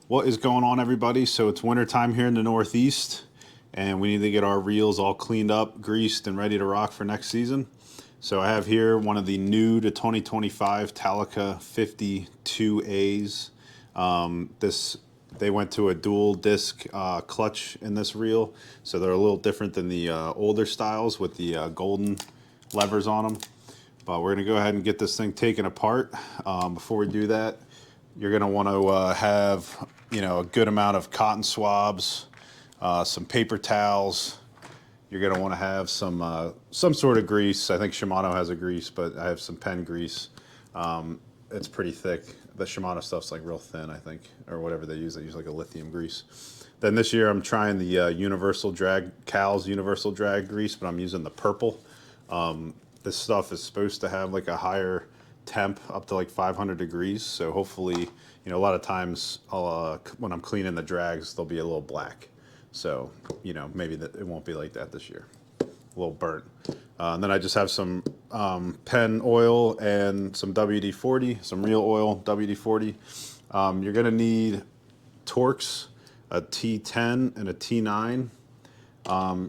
What is going on, everybody? So it's winter time here in the Northeast, and we need to get our reels all cleaned up, greased, and ready to rock for next season. So I have here one of the new to 2025 Talica 52As. They went to a dual disc clutch in this reel, so they're a little different than the older styles with the golden levers on them. But we're going to go ahead and get this thing taken apart. Before we do that, you're going to want to have, a good amount of cotton swabs, some paper towels. You're going to want to have some sort of grease. I think Shimano has a grease, but I have some pen grease. It's pretty thick. The Shimano stuff's like real thin, I think, or whatever they use. They use like a lithium grease. Then this year I'm trying the Cal's Universal Drag grease, but I'm using the purple. This stuff is supposed to have like a higher temp up to like 500 degrees. So hopefully, a lot of times I'll, when I'm cleaning the drags, they'll be a little black. So, maybe it won't be like that this year. A little burnt. And then I just have some pen oil and some WD-40, some real oil, WD-40. You're gonna need Torx, a T10 and a T9.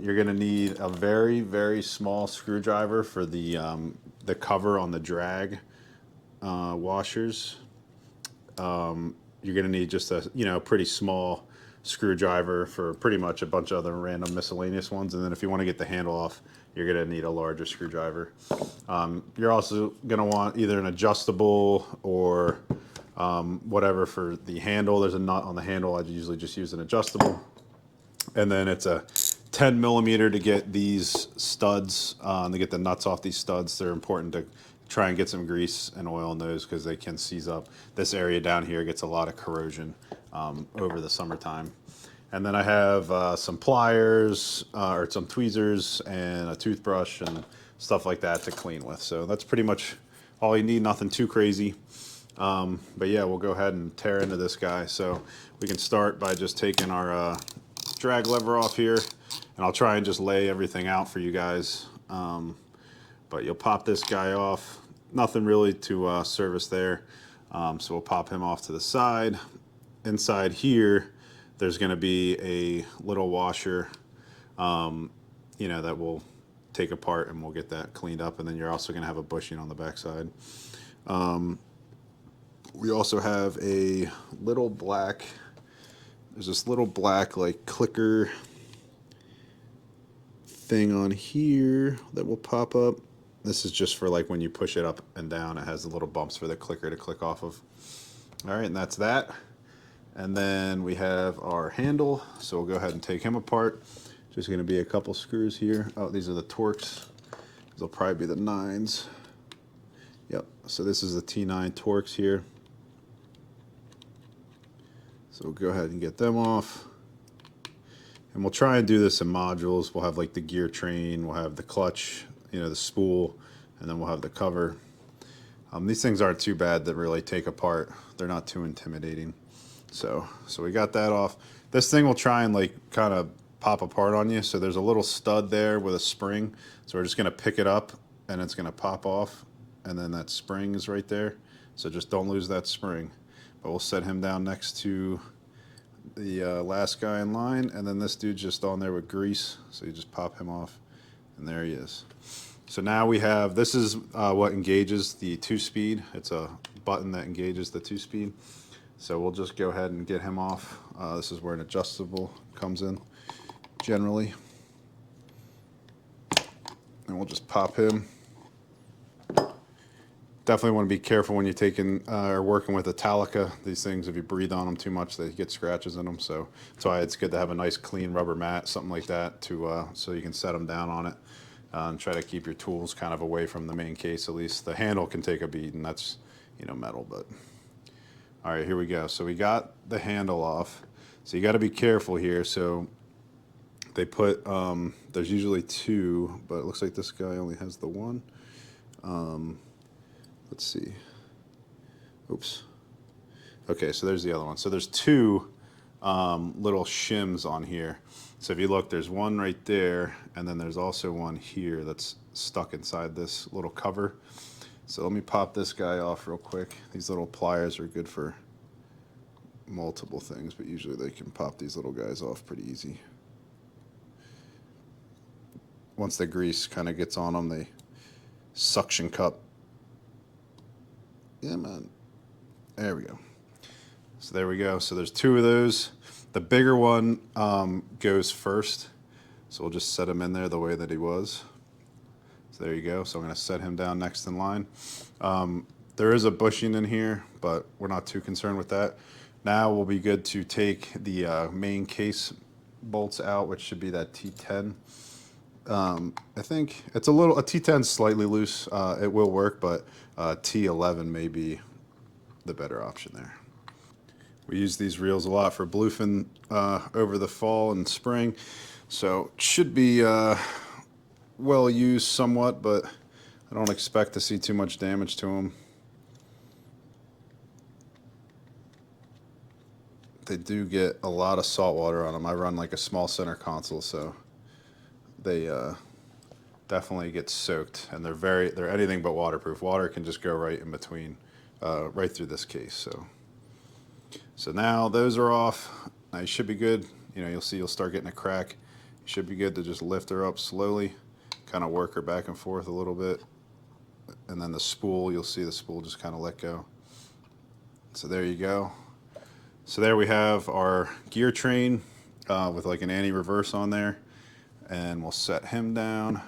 You're gonna need a very, very small screwdriver for the cover on the drag washers. You're gonna need just a pretty small screwdriver for pretty much a bunch of other random miscellaneous ones. And then if you want to get the handle off, you're gonna need a larger screwdriver. You're also gonna want either an adjustable or whatever for the handle. There's a nut on the handle. I usually just use an adjustable. And then it's a 10 millimeter to get these studs, to get the nuts off these studs. They're important to try and get some grease and oil in those because they can seize up. This area down here gets a lot of corrosion over the summertime. And then I have some pliers or some tweezers and a toothbrush and stuff like that to clean with. So that's pretty much all you need, nothing too crazy. But yeah, we'll go ahead and tear into this guy. So we can start by just taking our drag lever off here, and I'll try and just lay everything out for you guys. But you'll pop this guy off. Nothing really to service there. So we'll pop him off to the side. Inside here, there's going to be a little washer, that we'll take apart and we'll get that cleaned up. And then you're also going to have a bushing on the backside. We also have a little black, there's this little black like clicker thing on here that will pop up. This is just for like when you push it up and down, it has the little bumps for the clicker to click off of. All right, and that's that. And then we have our handle. So we'll go ahead and take him apart. Just gonna be a couple screws here. Oh, these are the Torx. They'll probably be the 9s. Yep, so this is the T9 Torx here. So we'll go ahead and get them off. And we'll try and do this in modules. We'll have like the gear train, we'll have the clutch, the spool, and then we'll have the cover. These things aren't too bad to really take apart. They're not too intimidating. So we got that off. This thing will try and like kind of pop apart on you. So there's a little stud there with a spring. So we're just gonna pick it up and it's gonna pop off. And then that spring is right there. So just don't lose that spring. But we'll set him down next to the last guy in line. And then this dude's just on there with grease. So you just pop him off and there he is. So now we have, this is what engages the 2-speed. It's a button that engages the 2-speed. So we'll just go ahead and get him off. This is where an adjustable comes in, generally. And we'll just pop him. Definitely want to be careful when you're taking or working with a Talica. These things, if you breathe on them too much, they get scratches in them. So that's why it's good to have a nice clean rubber mat, something like that, to so you can set them down on it. And try to keep your tools kind of away from the main case at least. The handle can take a beating, that's metal, but all right, here we go. So we got the handle off. So you got to be careful here. So they put, there's usually 2, but it looks like this guy only has the 1. Let's see. Oops. Okay, so there's the other one. So there's 2 little shims on here. So if you look, there's one right there, and then there's also one here that's stuck inside this little cover. So let me pop this guy off real quick. These little pliers are good for multiple things, but usually they can pop these little guys off pretty easy. Once the grease kind of gets on them, they suction cup. Yeah, man. There we go. So there we go. So there's 2 of those. The bigger one goes first. So we'll just set him in there the way that he was. So there you go. So I'm going to set him down next in line. There is a bushing in here, but we're not too concerned with that. Now we'll be good to take the main case bolts out, which should be that T10. I think it's a T10 is slightly loose. It will work, but T11 may be the better option there. We use these reels a lot for bluefin over the fall and spring, so it should be well used somewhat, but I don't expect to see too much damage to them. They do get a lot of salt water on them. I run like a small center console, so they definitely get soaked, and they're anything but waterproof. Water can just go right in between, right through this case. So now those are off. Now you should be good. You know, you'll start getting a crack. You should be good to just lift her up slowly, kind of work her back and forth a little bit, and then the spool, you'll see the spool just kind of let go. So there you go. So there we have our gear train with like an anti-reverse on there, and we'll set him down.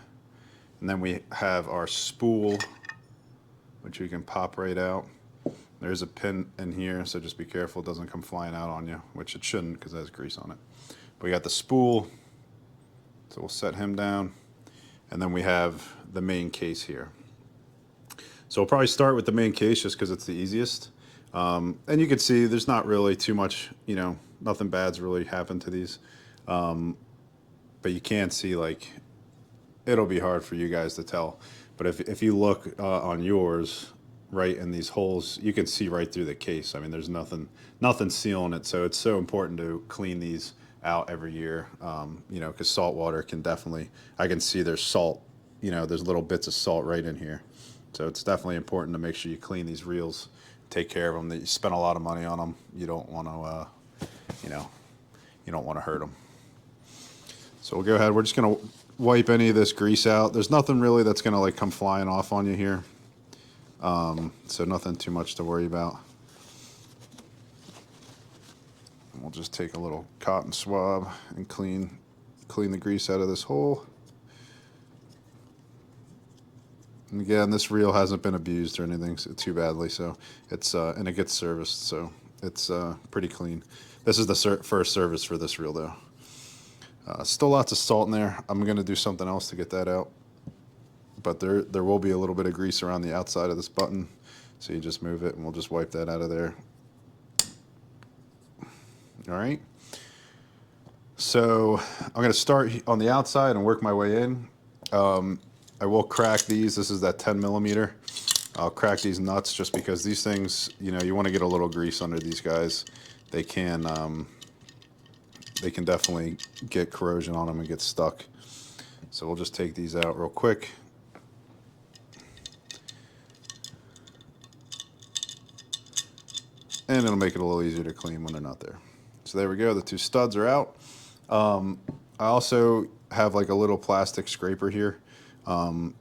And then we have our spool, which we can pop right out. There's a pin in here, so just be careful it doesn't come flying out on you, which it shouldn't because it has grease on it. But we got the spool, so we'll set him down. And then we have the main case here. So we'll probably start with the main case just because it's the easiest. And you can see there's not really too much, you know, nothing bad's really happened to these. But you can see, like, it'll be hard for you guys to tell. But if you look on yours, right in these holes, you can see right through the case. I mean, there's nothing sealing it. So it's so important to clean these out every year, you know, because salt water can definitely, I can see there's salt, you know, there's little bits of salt right in here. So it's definitely important to make sure you clean these reels, take care of them, that you spend a lot of money on them. You don't want to, you know, you don't want to hurt them. So we'll go ahead. We're just going to wipe any of this grease out. There's nothing really that's going to like come flying off on you here. So nothing too much to worry about. We'll just take a little cotton swab and clean the grease out of this hole. And again, this reel hasn't been abused or anything too badly, so it's and it gets serviced, so it's pretty clean. This is the first service for this reel, though. Still lots of salt in there. I'm going to do something else to get that out. But there will be a little bit of grease around the outside of this button, so you just move it and we'll just wipe that out of there. All right, so I'm going to start on the outside and work my way in. I will crack these. This is that 10 millimeter. I'll crack these nuts just because these things, you know, you want to get a little grease under these guys. They can definitely get corrosion on them and get stuck. So we'll just take these out real quick. And it'll make it a little easier to clean when they're not there. So there we go, the 2 studs are out. I also have like a little plastic scraper here,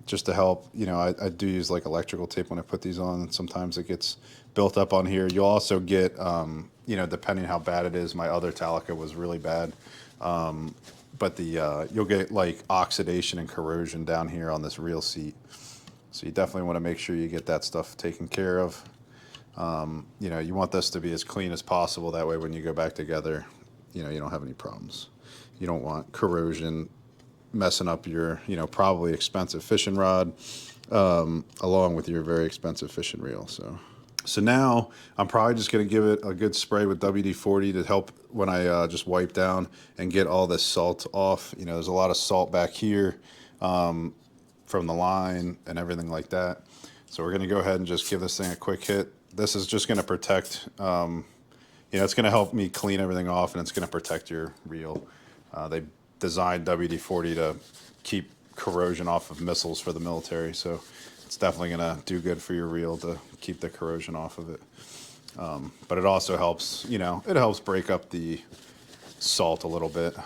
just to help. You know, I do use like electrical tape when I put these on, and sometimes it gets built up on here. You'll also get, you know, depending how bad it is, my other Talica was really bad. But you'll get like oxidation and corrosion down here on this reel seat. So you definitely want to make sure you get that stuff taken care of. You know, you want this to be as clean as possible. That way when you go back together, you know, you don't have any problems. You don't want corrosion messing up your, you know, probably expensive fishing rod, along with your very expensive fishing reel. So now I'm probably just going to give it a good spray with WD-40 to help when I just wipe down and get all this salt off. You know, there's a lot of salt back here from the line and everything like that. So we're going to go ahead and just give this thing a quick hit. This is just going to protect, you know, it's going to help me clean everything off, and it's going to protect your reel. They designed WD-40 to keep corrosion off of missiles for the military, so it's definitely going to do good for your reel to keep the corrosion off of it. But it also helps, you know, it helps break up the salt a little bit.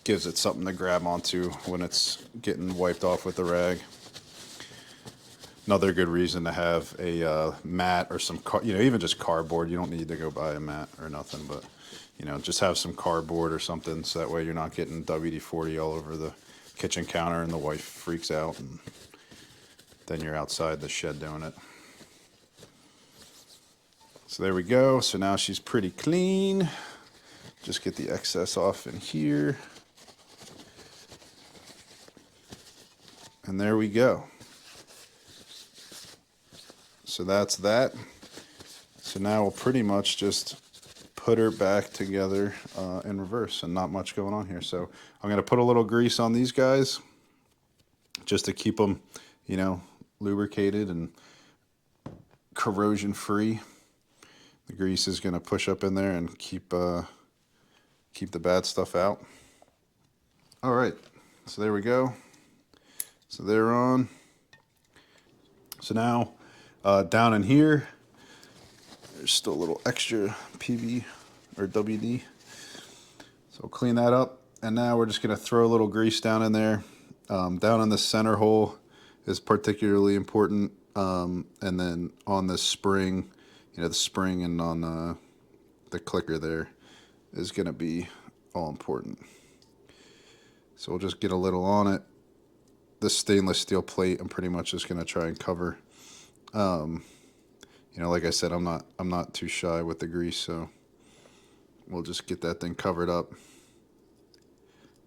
Gives it something to grab onto when it's getting wiped off with the rag. Another good reason to have a mat or some, you know, even just cardboard. You don't need to go buy a mat or nothing, but, you know, just have some cardboard or something so that way you're not getting WD-40 all over the kitchen counter and the wife freaks out and then you're outside the shed doing it. So there we go. So now she's pretty clean. Just get the excess off in here. And there we go. So that's that. So now we'll pretty much just put her back together in reverse, and not much going on here. So I'm going to put a little grease on these guys just to keep them, you know, lubricated and corrosion free. The grease is going to push up in there and keep the bad stuff out. All right, so there we go. So they're on. So now down in here, there's still a little extra PV or WD. So we'll clean that up. And now we're just going to throw a little grease down in there. Down in the center hole is particularly important. And then on the spring, you know, the spring and on the clicker there is going to be all important. So we'll just get a little on it. This stainless steel plate I'm pretty much just going to try and cover. You know, like I said, I'm not too shy with the grease, so we'll just get that thing covered up,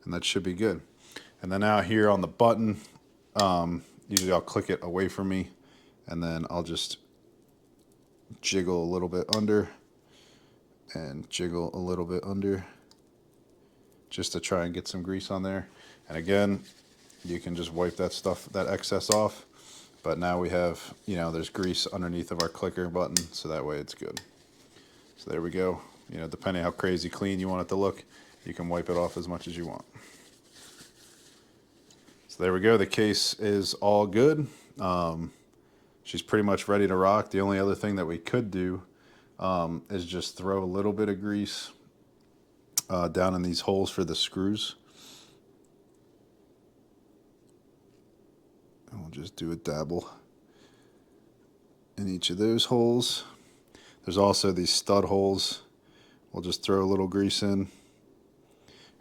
and that should be good. And then out here on the button, usually I'll click it away from me, and then I'll just jiggle a little bit under and jiggle a little bit under just to try and get some grease on there. And again, you can just wipe that stuff, that excess off. But now we have, you know, there's grease underneath of our clicker button, so that way it's good. So there we go. You know, depending how crazy clean you want it to look, you can wipe it off as much as you want. So there we go. The case is all good. She's pretty much ready to rock. The only other thing that we could do is just throw a little bit of grease down in these holes for the screws. And we'll just do a dabble in each of those holes. There's also these stud holes. We'll just throw a little grease in.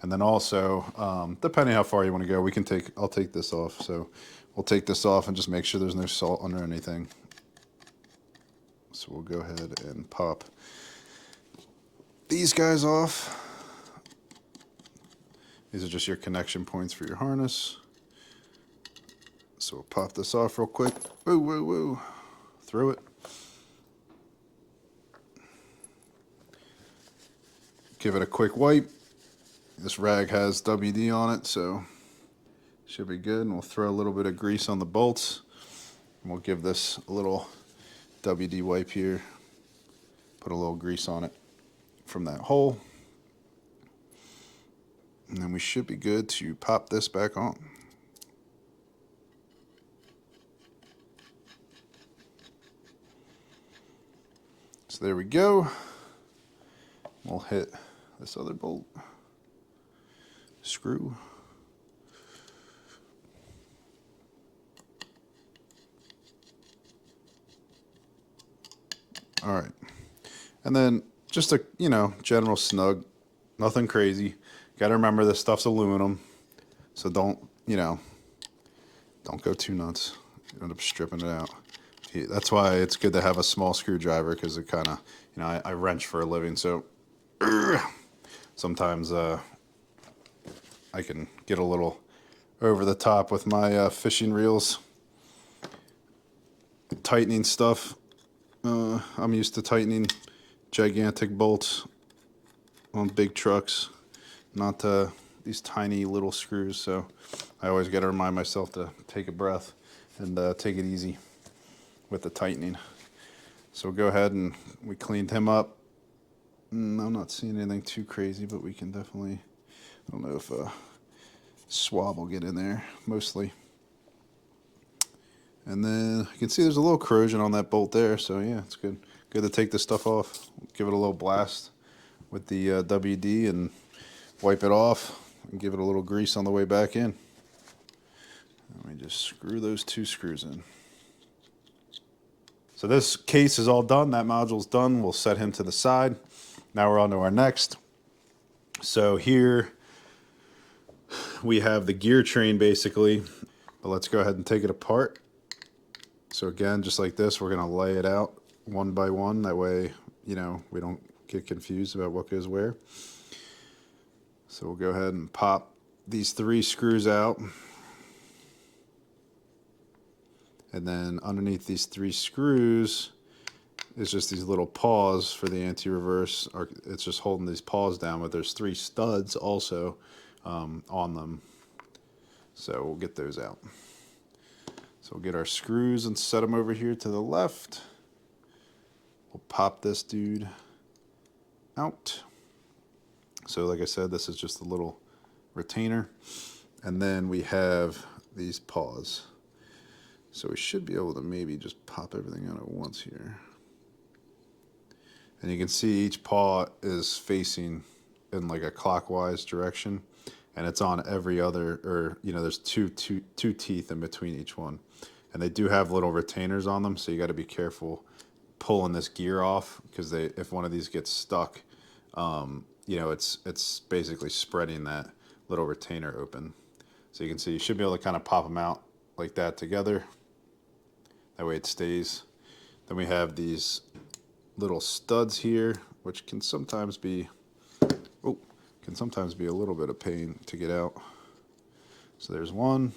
And then also, depending how far you want to go, we can I'll take this off. So we'll take this off and just make sure there's no salt under anything. So we'll go ahead and pop these guys off. These are just your connection points for your harness. So we'll pop this off real quick. Woo, woo, woo. Throw it. Give it a quick wipe. This rag has WD on it, so should be good. And we'll throw a little bit of grease on the bolts. And we'll give this a little WD wipe here. Put a little grease on it from that hole. And then we should be good to pop this back on. So there we go. We'll hit this other bolt. Screw. All right. And then just a, you know, general snug, nothing crazy. Got to remember this stuff's aluminum, so don't, you know, don't go too nuts. You end up stripping it out. That's why it's good to have a small screwdriver, because it kind of, you know, I wrench for a living, so sometimes I can get a little over the top with my fishing reels. Tightening stuff. I'm used to tightening gigantic bolts on big trucks, not these tiny little screws, so I always got to remind myself to take a breath and take it easy with the tightening. So we'll go ahead and we cleaned him up. I'm not seeing anything too crazy, but we can definitely, I don't know if a swab will get in there, mostly. And then you can see there's a little corrosion on that bolt there, so yeah, it's good good to take this stuff off. Give it a little blast with the WD and wipe it off and give it a little grease on the way back in. Let me just screw those 2 screws in. So this case is all done. That module's done. We'll set him to the side. Now we're on to our next. So here we have the gear train basically, but let's go ahead and take it apart. So again, just like this, we're gonna lay it out one by one. That way, you know, we don't get confused about what goes where. So we'll go ahead and pop these 3 screws out. And then underneath these 3 screws is just these little paws for the anti-reverse. It's just holding these paws down, but there's 3 studs also on them. So we'll get those out. So we'll get our screws and set them over here to the left. We'll pop this dude out. So like I said, this is just a little retainer. And then we have these paws. So we should be able to maybe just pop everything out at once here. And you can see each paw is facing in like a clockwise direction, and it's on every other, or you know, there's two teeth in between each one. And they do have little retainers on them, so you got to be careful pulling this gear off, because if one of these gets stuck, you know, it's basically spreading that little retainer open. So you can see you should be able to kind of pop them out like that together. That way it stays. Then we have these little studs here, which can sometimes be a little bit of pain to get out. So there's one.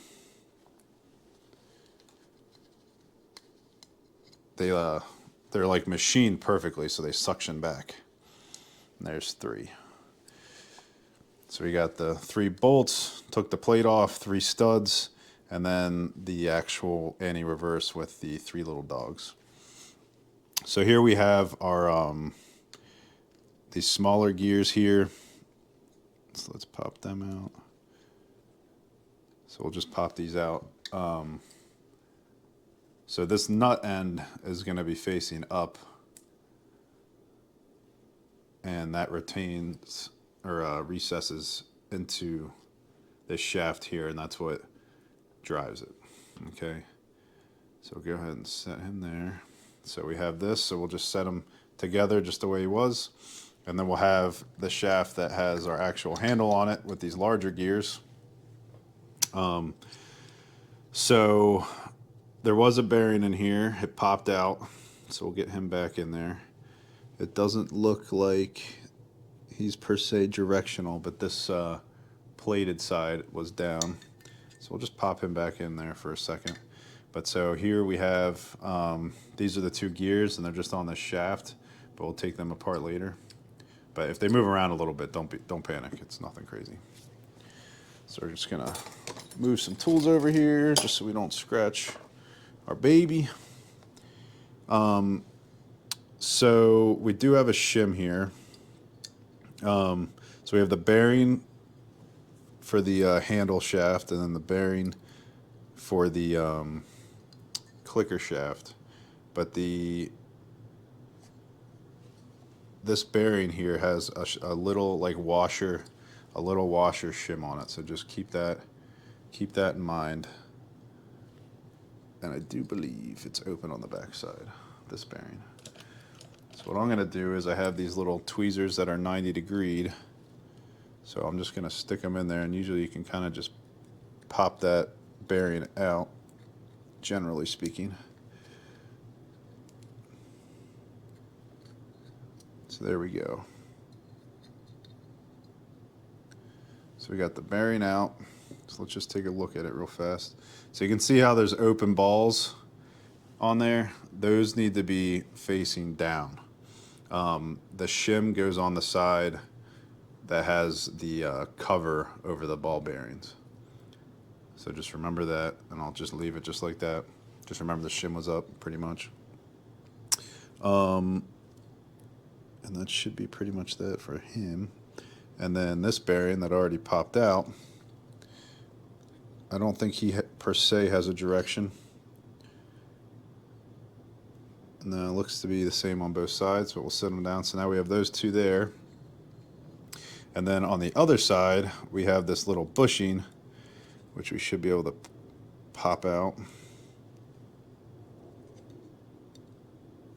They're like machined perfectly, so they suction back. And there's 3. So we got the 3 bolts, took the plate off, 3 studs, and then the actual anti-reverse with the 3 little dogs. So here we have our these smaller gears here. So let's pop them out. So we'll just pop these out. So this nut end is going to be facing up, and that retains or recesses into this shaft here, and that's what drives it. Okay, so go ahead and set him there. So we have this, so we'll just set him together just the way he was, and then we'll have the shaft that has our actual handle on it with these larger gears. So there was a bearing in here, it popped out, so we'll get him back in there. It doesn't look like he's per se directional, but this plated side was down. So we'll just pop him back in there for a second. But so here we have, these are the 2 gears, and they're just on this shaft, but we'll take them apart later. But if they move around a little bit, don't panic, it's nothing crazy. So we're just gonna move some tools over here just so we don't scratch our baby. So we do have a shim here. So we have the bearing for the handle shaft, and then the bearing for the clicker shaft. But this bearing here has a little like washer, a little washer shim on it. So just keep that in mind. And I do believe it's open on the back side, this bearing. So what I'm going to do is I have these little tweezers that are 90 degreed. So I'm just going to stick them in there, and usually you can kind of just pop that bearing out, generally speaking. So there we go. So we got the bearing out. So let's just take a look at it real fast. So you can see how there's open balls on there. Those need to be facing down. The shim goes on the side that has the cover over the ball bearings. So just remember that, and I'll just leave it just like that. Just remember the shim was up pretty much. And that should be pretty much that for him. And then this bearing that already popped out, I don't think he per se has a direction. No, it looks to be the same on both sides, but we'll set them down. So now we have those two there. And then on the other side, we have this little bushing, which we should be able to pop out.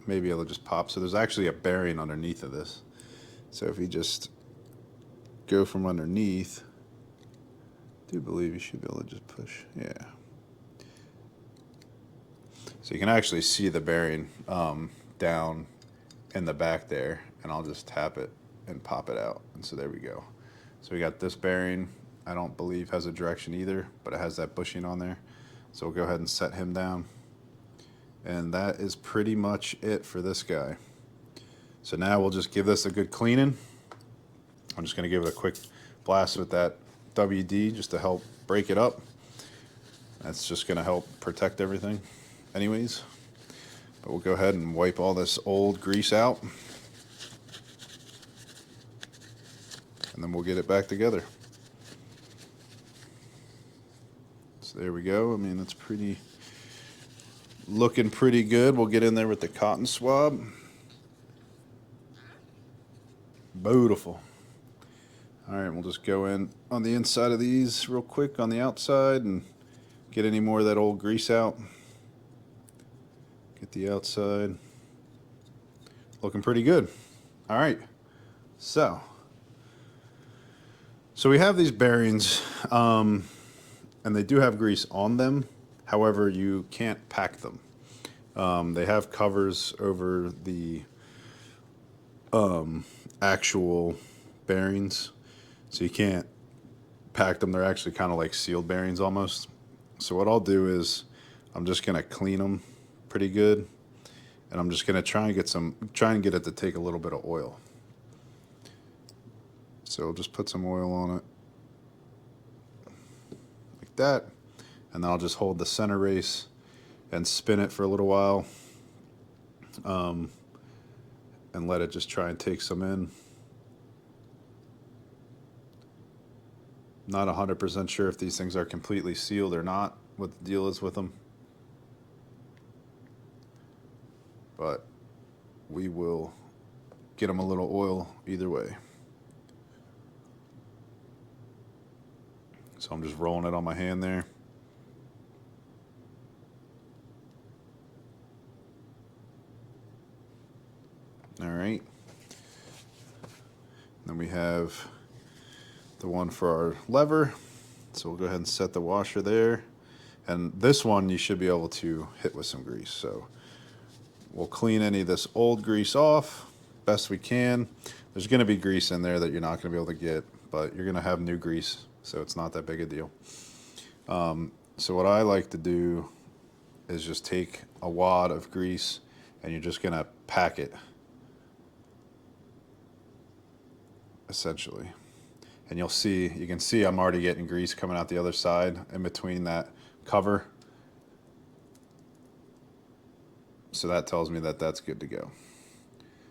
Maybe it'll just pop. So there's actually a bearing underneath of this. So if you just go from underneath, I do believe you should be able to just push. Yeah. So you can actually see the bearing down in the back there, and I'll just tap it and pop it out. And so there we go. So we got this bearing, I don't believe has a direction either, but it has that bushing on there. So we'll go ahead and set him down. And that is pretty much it for this guy. So now we'll just give this a good cleaning. I'm just going to give it a quick blast with that WD just to help break it up. That's just going to help protect everything anyways. But we'll go ahead and wipe all this old grease out. And then we'll get it back together. So there we go. I mean, it's looking pretty good. We'll get in there with the cotton swab. Beautiful. All right, we'll just go in on the inside of these real quick on the outside and get any more of that old grease out. Get the outside. Looking pretty good. All right, so we have these bearings, and they do have grease on them. However, you can't pack them. They have covers over the actual bearings, so you can't pack them. They're actually kind of like sealed bearings almost. So what I'll do is I'm just gonna clean them pretty good, and I'm just gonna try and get it to take a little bit of oil. So just put some oil on it like that, and then I'll just hold the center race and spin it for a little while, and let it just try and take some in. Not 100% sure if these things are completely sealed or not, what the deal is with them. But we will get them a little oil either way. So I'm just rolling it on my hand there. All right. Then we have the one for our lever. So we'll go ahead and set the washer there. And this one you should be able to hit with some grease. So we'll clean any of this old grease off best we can. There's going to be grease in there that you're not going to be able to get, but you're going to have new grease, so it's not that big a deal. So what I like to do is just take a wad of grease, and you're just going to pack it, essentially. And you can see I'm already getting grease coming out the other side in between that cover. So that tells me that that's good to go.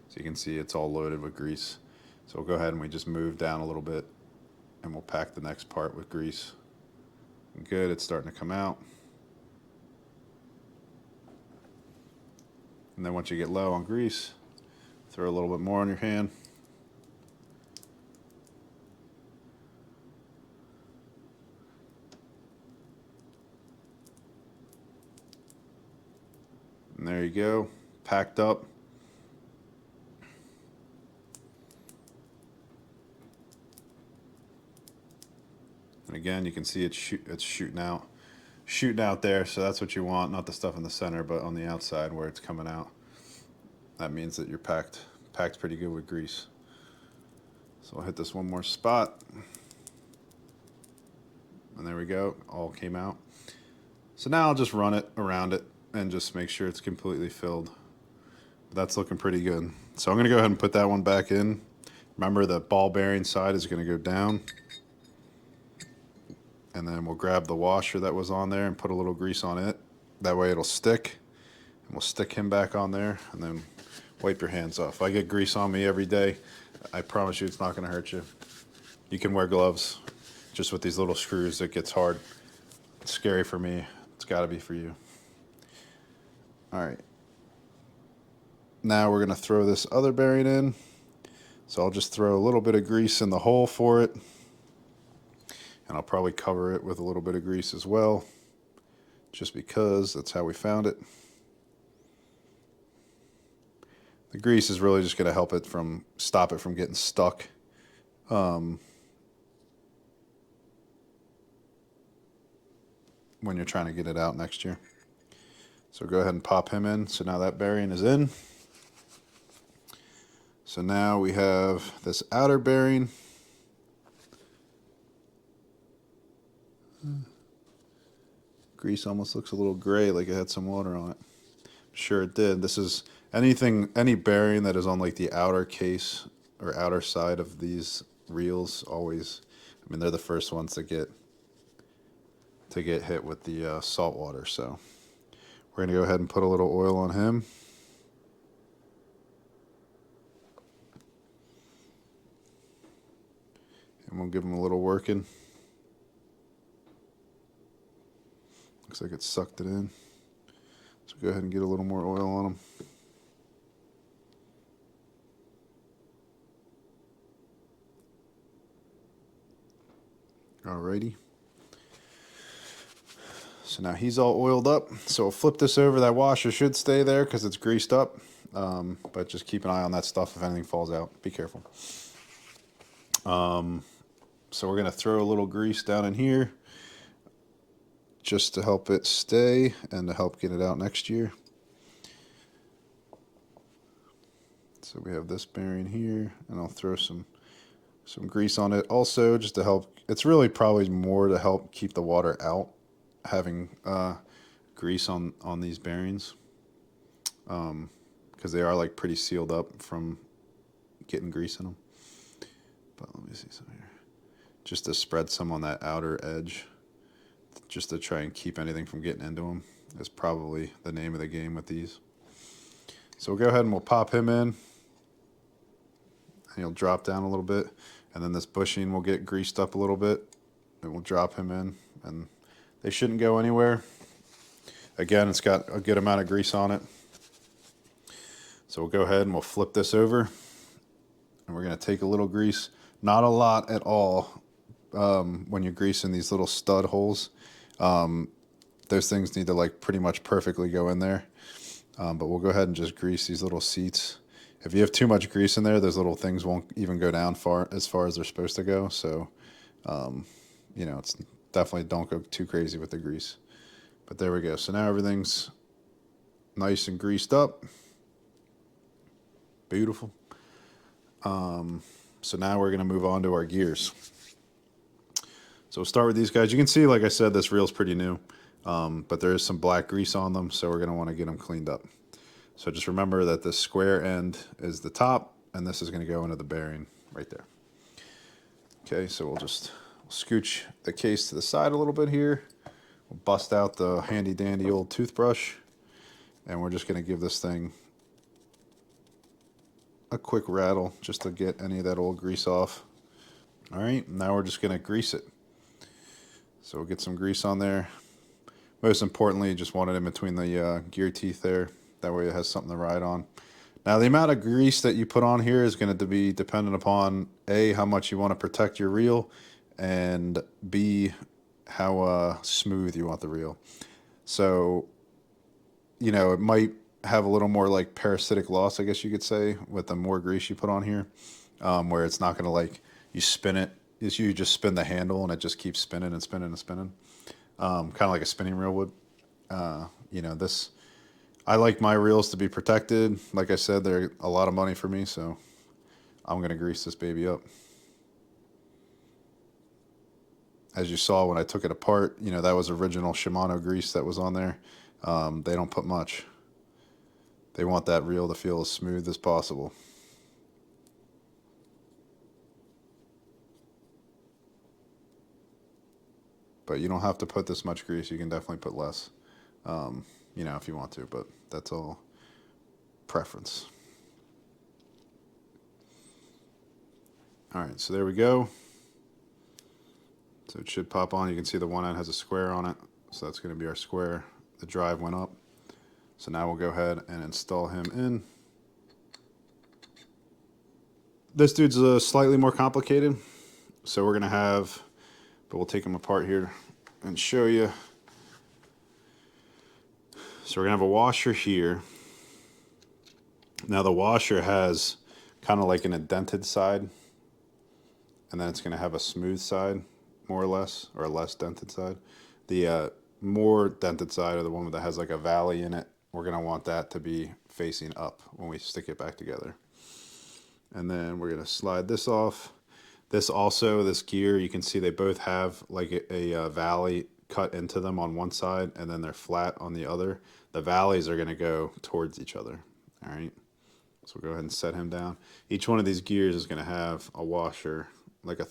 So you can see it's all loaded with grease. So we'll go ahead and we just move down a little bit, and we'll pack the next part with grease. Good, it's starting to come out. And then once you get low on grease, throw a little bit more on your hand. And there you go, packed up. And again, you can see it's shooting out there, so that's what you want, not the stuff in the center, but on the outside where it's coming out. That means that you're packed pretty good with grease. So I'll hit this one more spot. And there we go, all came out. So now I'll just run it around it and just make sure it's completely filled. That's looking pretty good. So I'm gonna go ahead and put that one back in. Remember, the ball bearing side is gonna go down. And then we'll grab the washer that was on there and put a little grease on it. That way it'll stick. And we'll stick him back on there and then wipe your hands off. I get grease on me every day. I promise you it's not gonna hurt you. You can wear gloves. Just with these little screws, it gets hard. It's scary for me. It's gotta be for you. All right. now we're going to throw this other bearing in. So I'll just throw a little bit of grease in the hole for it. And I'll probably cover it with a little bit of grease as well, just because that's how we found it. The grease is really just going to help it stop it from getting stuck. When you're trying to get it out next year. So go ahead and pop him in. So now that bearing is in. So now we have this outer bearing. Grease almost looks a little gray, like it had some water on it. I'm sure it did. This is any bearing that is on like the outer case or outer side of these reels always, I mean, they're the first ones to get hit with the salt water. So we're going to go ahead and put a little oil on him. And we'll give him a little working. Looks like it sucked it in. So go ahead and get a little more oil on him. Alrighty. So now he's all oiled up. So we'll flip this over. That washer should stay there because it's greased up. But just keep an eye on that stuff if anything falls out. Be careful. So we're going to throw a little grease down in here just to help it stay and to help get it out next year. So we have this bearing here, and I'll throw some grease on it also just to help. It's really probably more to help keep the water out, having grease on these bearings, because they are like pretty sealed up from getting grease in them. But let me see some here. Just to spread some on that outer edge, just to try and keep anything from getting into them, is probably the name of the game with these. So we'll go ahead and we'll pop him in. And he'll drop down a little bit. And then this bushing will get greased up a little bit. And we'll drop him in. And they shouldn't go anywhere. Again, it's got a good amount of grease on it. So we'll go ahead and we'll flip this over. And we're going to take a little grease. Not a lot at all when you're greasing these little stud holes. Those things need to like pretty much perfectly go in there. But we'll go ahead and just grease these little seats. If you have too much grease in there, those little things won't even go down as far as they're supposed to go. So, you know, it's definitely don't go too crazy with the grease. But there we go. So now everything's nice and greased up. Beautiful. So now we're going to move on to our gears. So we'll start with these guys. You can see, like I said, this reel's pretty new, but there is some black grease on them, so we're going to want to get them cleaned up. So just remember that the square end is the top, and this is going to go into the bearing right there. Okay, so we'll just scooch the case to the side a little bit here. We'll bust out the handy dandy old toothbrush, and we're just going to give this thing a quick rattle just to get any of that old grease off. All right, now we're just going to grease it. So we'll get some grease on there. Most importantly, you just want it in between the gear teeth there. That way it has something to ride on. Now the amount of grease that you put on here is going to be dependent upon A, how much you want to protect your reel, and B, how smooth you want the reel. So, you know, it might have a little more like parasitic loss, I guess you could say, with the more grease you put on here, where it's not going to like, you spin it, you just spin the handle and it just keeps spinning and spinning and spinning, kind of like a spinning reel would. You know, I like my reels to be protected. Like I said, they're a lot of money for me, so I'm going to grease this baby up. As you saw when I took it apart, you know, that was original Shimano grease that was on there. They don't put much. They want that reel to feel as smooth as possible. But you don't have to put this much grease. You can definitely put less, you know, if you want to, but that's all preference. All right, so there we go. So it should pop on. You can see the one end has a square on it, so that's going to be our square. The drive went up. So now we'll go ahead and install him in. This dude's slightly more complicated. So we're gonna have, but we'll take them apart here and show you. So we're gonna have a washer here. Now the washer has kind of like an indented side, and then it's gonna have a smooth side, more or less, or a less dented side. The more dented side, or the one that has like a valley in it, we're gonna want that to be facing up when we stick it back together. And then we're gonna slide this off. This also, this gear, you can see they both have like a valley cut into them on one side, and then they're flat on the other. The valleys are going to go towards each other. All right, so we'll go ahead and set him down. Each one of these gears is going to have a washer, like a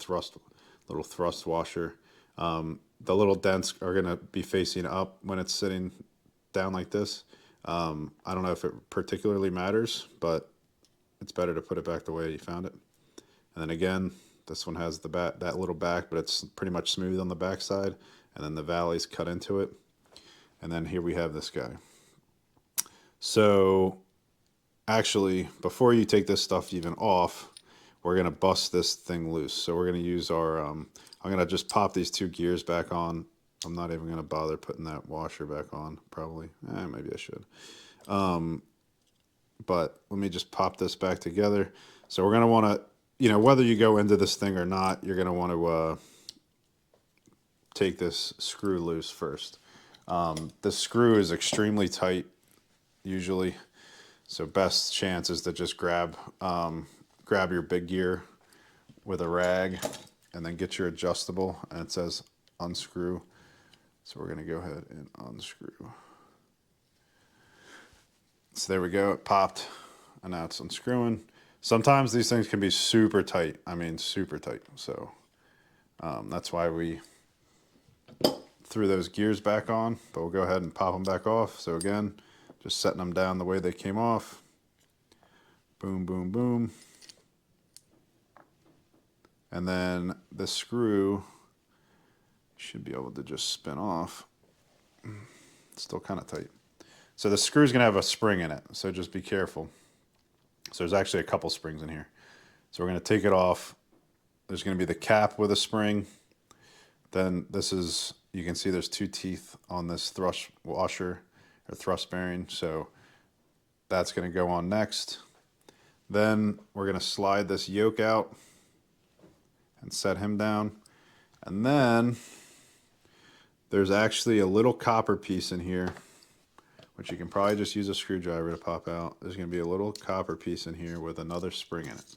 little thrust washer. The little dents are going to be facing up when it's sitting down like this. I don't know if it particularly matters, but it's better to put it back the way you found it. And then again, this one has that little back, but it's pretty much smooth on the back side, and then the valleys cut into it. And then here we have this guy. So actually, before you take this stuff even off, we're gonna bust this thing loose. So we're gonna use our, I'm gonna just pop these two gears back on. I'm not even gonna bother putting that washer back on, probably. Maybe I should. But let me just pop this back together. So we're gonna wanna, you know, whether you go into this thing or not, you're gonna wanna take this screw loose first. The screw is extremely tight, usually. So best chance is to just grab your big gear with a rag and then get your adjustable, and it says unscrew. So we're gonna go ahead and unscrew. So there we go, it popped, and now it's unscrewing. Sometimes these things can be super tight, I mean super tight. So that's why we threw those gears back on, but we'll go ahead and pop them back off. So again, just setting them down the way they came off. Boom, boom, boom. And then the screw should be able to just spin off. It's still kind of tight. So the screw is going to have a spring in it, so just be careful. So there's actually a couple springs in here. So we're going to take it off. There's going to be the cap with a spring. Then this is, you can see there's two teeth on this thrust washer or thrust bearing. So that's going to go on next. Then we're going to slide this yoke out and set him down. And then there's actually a little copper piece in here, which you can probably just use a screwdriver to pop out. There's going to be a little copper piece in here with another spring in it.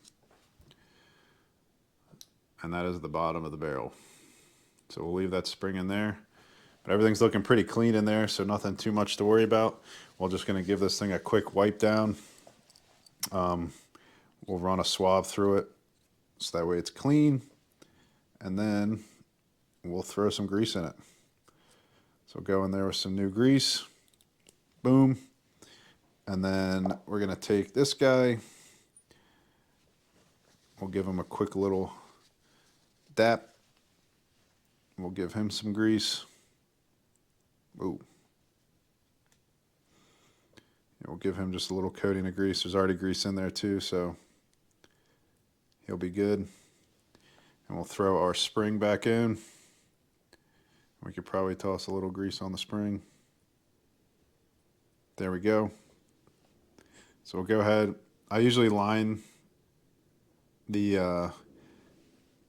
And that is the bottom of the barrel. So we'll leave that spring in there. But everything's looking pretty clean in there, so nothing too much to worry about. We're just going to give this thing a quick wipe down. We'll run a swab through it so that way it's clean. And then we'll throw some grease in it. So go in there with some new grease. Boom. And then we're going to take this guy. We'll give him a quick little dap. We'll give him some grease. Ooh. We'll give him just a little coating of grease. There's already grease in there too, so he'll be good. And we'll throw our spring back in. We could probably toss a little grease on the spring. There we go. So we'll go ahead. I usually line the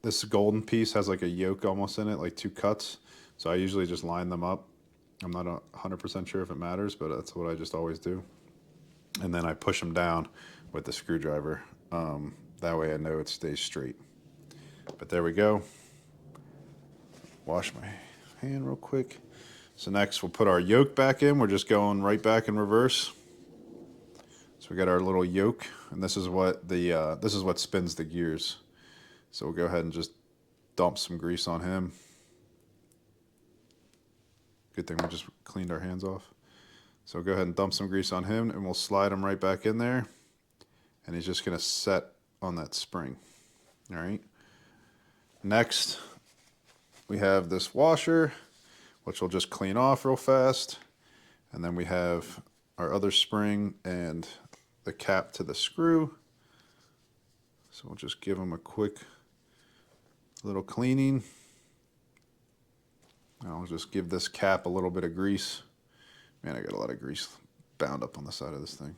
this golden piece has like a yoke almost in it, like two cuts. So I usually just line them up. I'm not 100% sure if it matters, but that's what I just always do. And then I push them down with the screwdriver. That way I know it stays straight. But there we go. Wash my hand real quick. So next we'll put our yoke back in. We're just going right back in reverse. So we got our little yoke, and this is what the this is what spins the gears. So we'll go ahead and just dump some grease on him. Good thing we just cleaned our hands off. So go ahead and dump some grease on him, and we'll slide him right back in there. And he's just going to set on that spring. All right. Next, we have this washer, which we'll just clean off real fast. And then we have our other spring and the cap to the screw. So we'll just give them a quick little cleaning. I'll just give this cap a little bit of grease. Man, I got a lot of grease bound up on the side of this thing.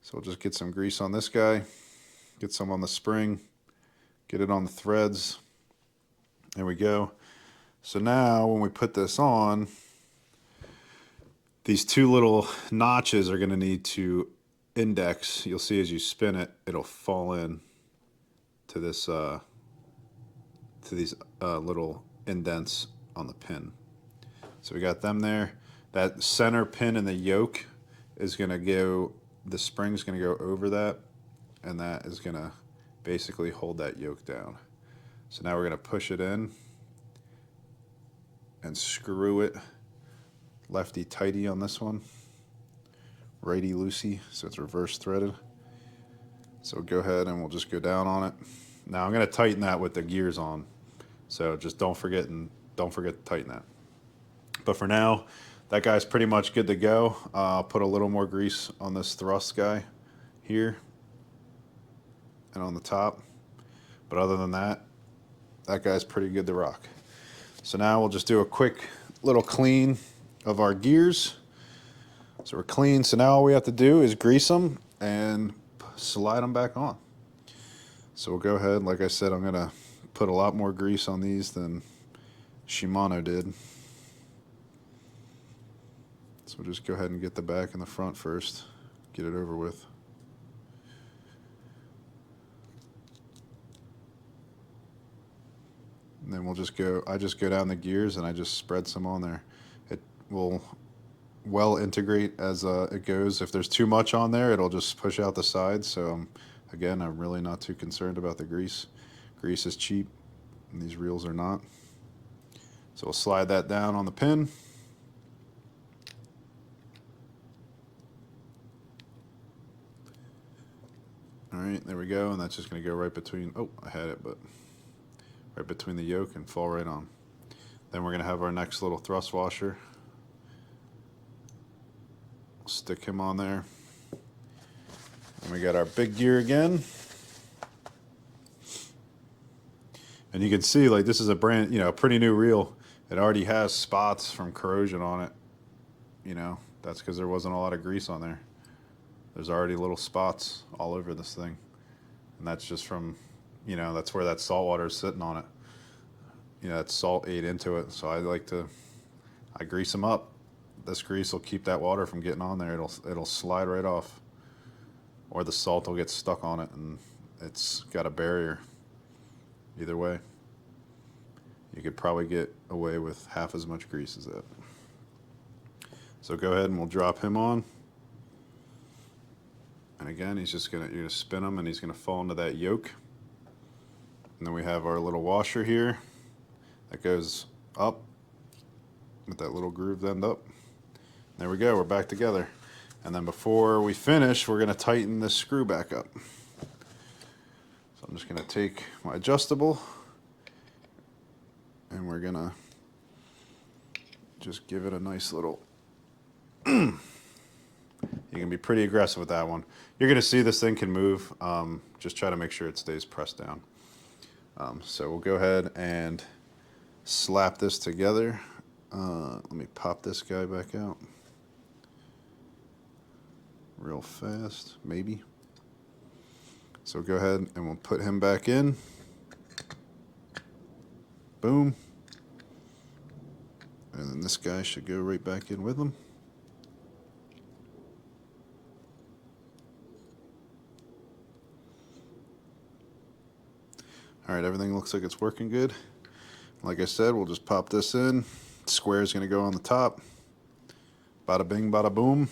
So we'll just get some grease on this guy, get some on the spring, get it on the threads. There we go. So now when we put this on, these two little notches are going to need to index. You'll see as you spin it, it'll fall in to this to these little indents on the pin. So we got them there. That center pin in the yoke is going to go, the spring's going to go over that, and that is going to basically hold that yoke down. So now we're going to push it in and screw it lefty tighty on this one, righty loosey, so it's reverse threaded. So go ahead and we'll just go down on it. Now I'm going to tighten that with the gears on, so just don't forget to tighten that. But for now, that guy's pretty much good to go. I'll put a little more grease on this thrust guy here and on the top. But other than that, that guy's pretty good to rock. So now we'll just do a quick little clean of our gears. So we're clean. So now all we have to do is grease them and slide them back on. So we'll go ahead. Like I said, I'm going to put a lot more grease on these than Shimano did. So we'll just go ahead and get the back and the front first, get it over with. And then we'll just go, I just go down the gears and I just spread some on there. It will well integrate as it goes. If there's too much on there, it'll just push out the sides. So again, I'm really not too concerned about the grease. Grease is cheap and these reels are not. So we'll slide that down on the pin. All right, there we go, and that's just going to go right between, oh, I had it, but right between the yoke and fall right on. Then we're going to have our next little thrust washer. Stick him on there. And we got our big gear again. And you can see, like, this is a brand, pretty new reel. It already has spots from corrosion on it. That's because there wasn't a lot of grease on there. There's already little spots all over this thing. And that's just from, that's where that salt water is sitting on it. That salt ate into it. So I grease them up. This grease will keep that water from getting on there. It'll slide right off. Or the salt will get stuck on it and it's got a barrier. Either way, you could probably get away with half as much grease as that. So go ahead and we'll drop him on. And again, you're gonna spin him and he's gonna fall into that yoke. And then we have our little washer here that goes up with that little grooved end up. There we go, we're back together. And then before we finish, we're gonna tighten this screw back up. So I'm just gonna take my adjustable and we're gonna just give it a nice little You can be pretty aggressive with that one. You're going to see this thing can move. Just try to make sure it stays pressed down. So we'll go ahead and slap this together. Let me pop this guy back out real fast, maybe. So go ahead and we'll put him back in. Boom. And then this guy should go right back in with him. All right, everything looks like it's working good. Like I said, we'll just pop this in. Square is going to go on the top. Bada bing, bada boom.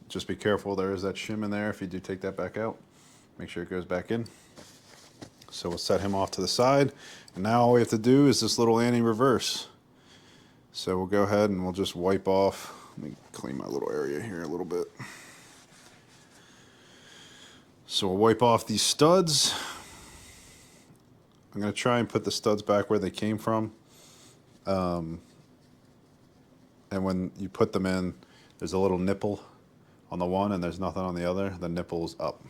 Just be careful, there is that shim in there if you do take that back out. Make sure it goes back in. So we'll set him off to the side. And now all we have to do is this little anti-reverse. So we'll go ahead and we'll just wipe off. Let me clean my little area here a little bit. So we'll wipe off these studs. I'm going to try and put the studs back where they came from. And when you put them in, there's a little nipple on the one and there's nothing on the other. The nipple's up.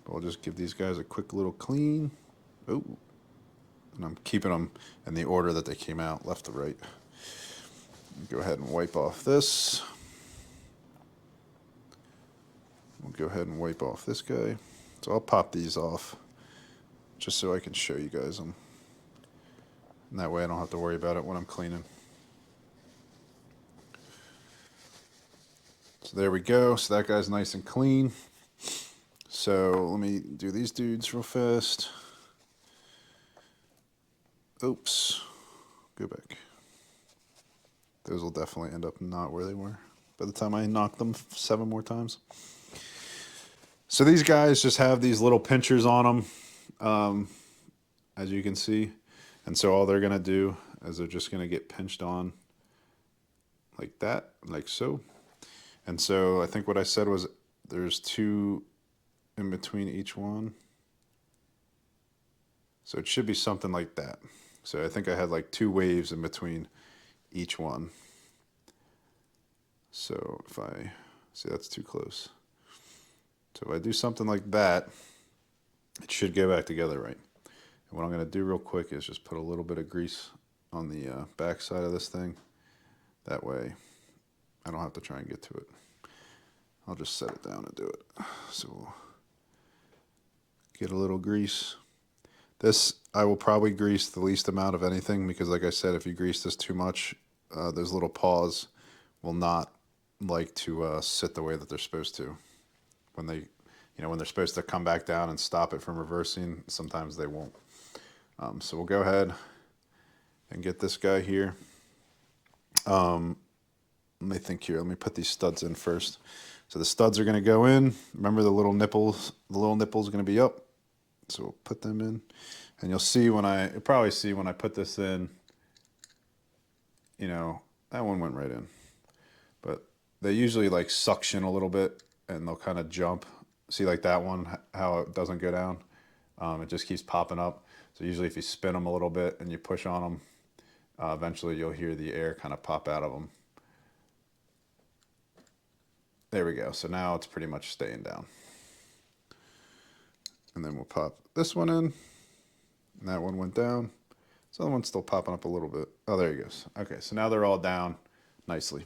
But we'll just give these guys a quick little clean. Oh, and I'm keeping them in the order that they came out, left to right. Go ahead and wipe off this. We'll go ahead and wipe off this guy. So I'll pop these off just so I can show you guys them. And that way I don't have to worry about it when I'm cleaning. So there we go. So that guy's nice and clean. So let me do these dudes real fast. Oops. Go back. Those will definitely end up not where they were by the time I knock them 7 more times. So these guys just have these little pinchers on them, as you can see. And so all they're going to do is they're just going to get pinched on like that, like so. And so I think what I said was there's 2 in between each one. So it should be something like that. So I think I had like 2 waves in between each one. So if I, see, that's too close. So if I do something like that, it should go back together right. And what I'm going to do real quick is just put a little bit of grease on the back side of this thing. That way I don't have to try and get to it. I'll just set it down and do it. So we'll get a little grease. This I will probably grease the least amount of anything because, like I said, if you grease this too much, those little paws will not like to sit the way that they're supposed to. When they, when they're supposed to come back down and stop it from reversing, sometimes they won't. So we'll go ahead and get this guy here. Let me think here. Let me put these studs in first. So the studs are going to go in. Remember the little nipples. The little nipples are going to be up. So we'll put them in. And you'll see when you'll probably see when I put this in, that one went right in. But they usually like suction a little bit and they'll kind of jump. See like that one, how it doesn't go down? It just keeps popping up. So usually if you spin them a little bit and you push on them, eventually you'll hear the air kind of pop out of them. There we go. So now it's pretty much staying down. And then we'll pop this one in. And that one went down. So the one's still popping up a little bit. Oh, there he goes. Okay, so now they're all down nicely.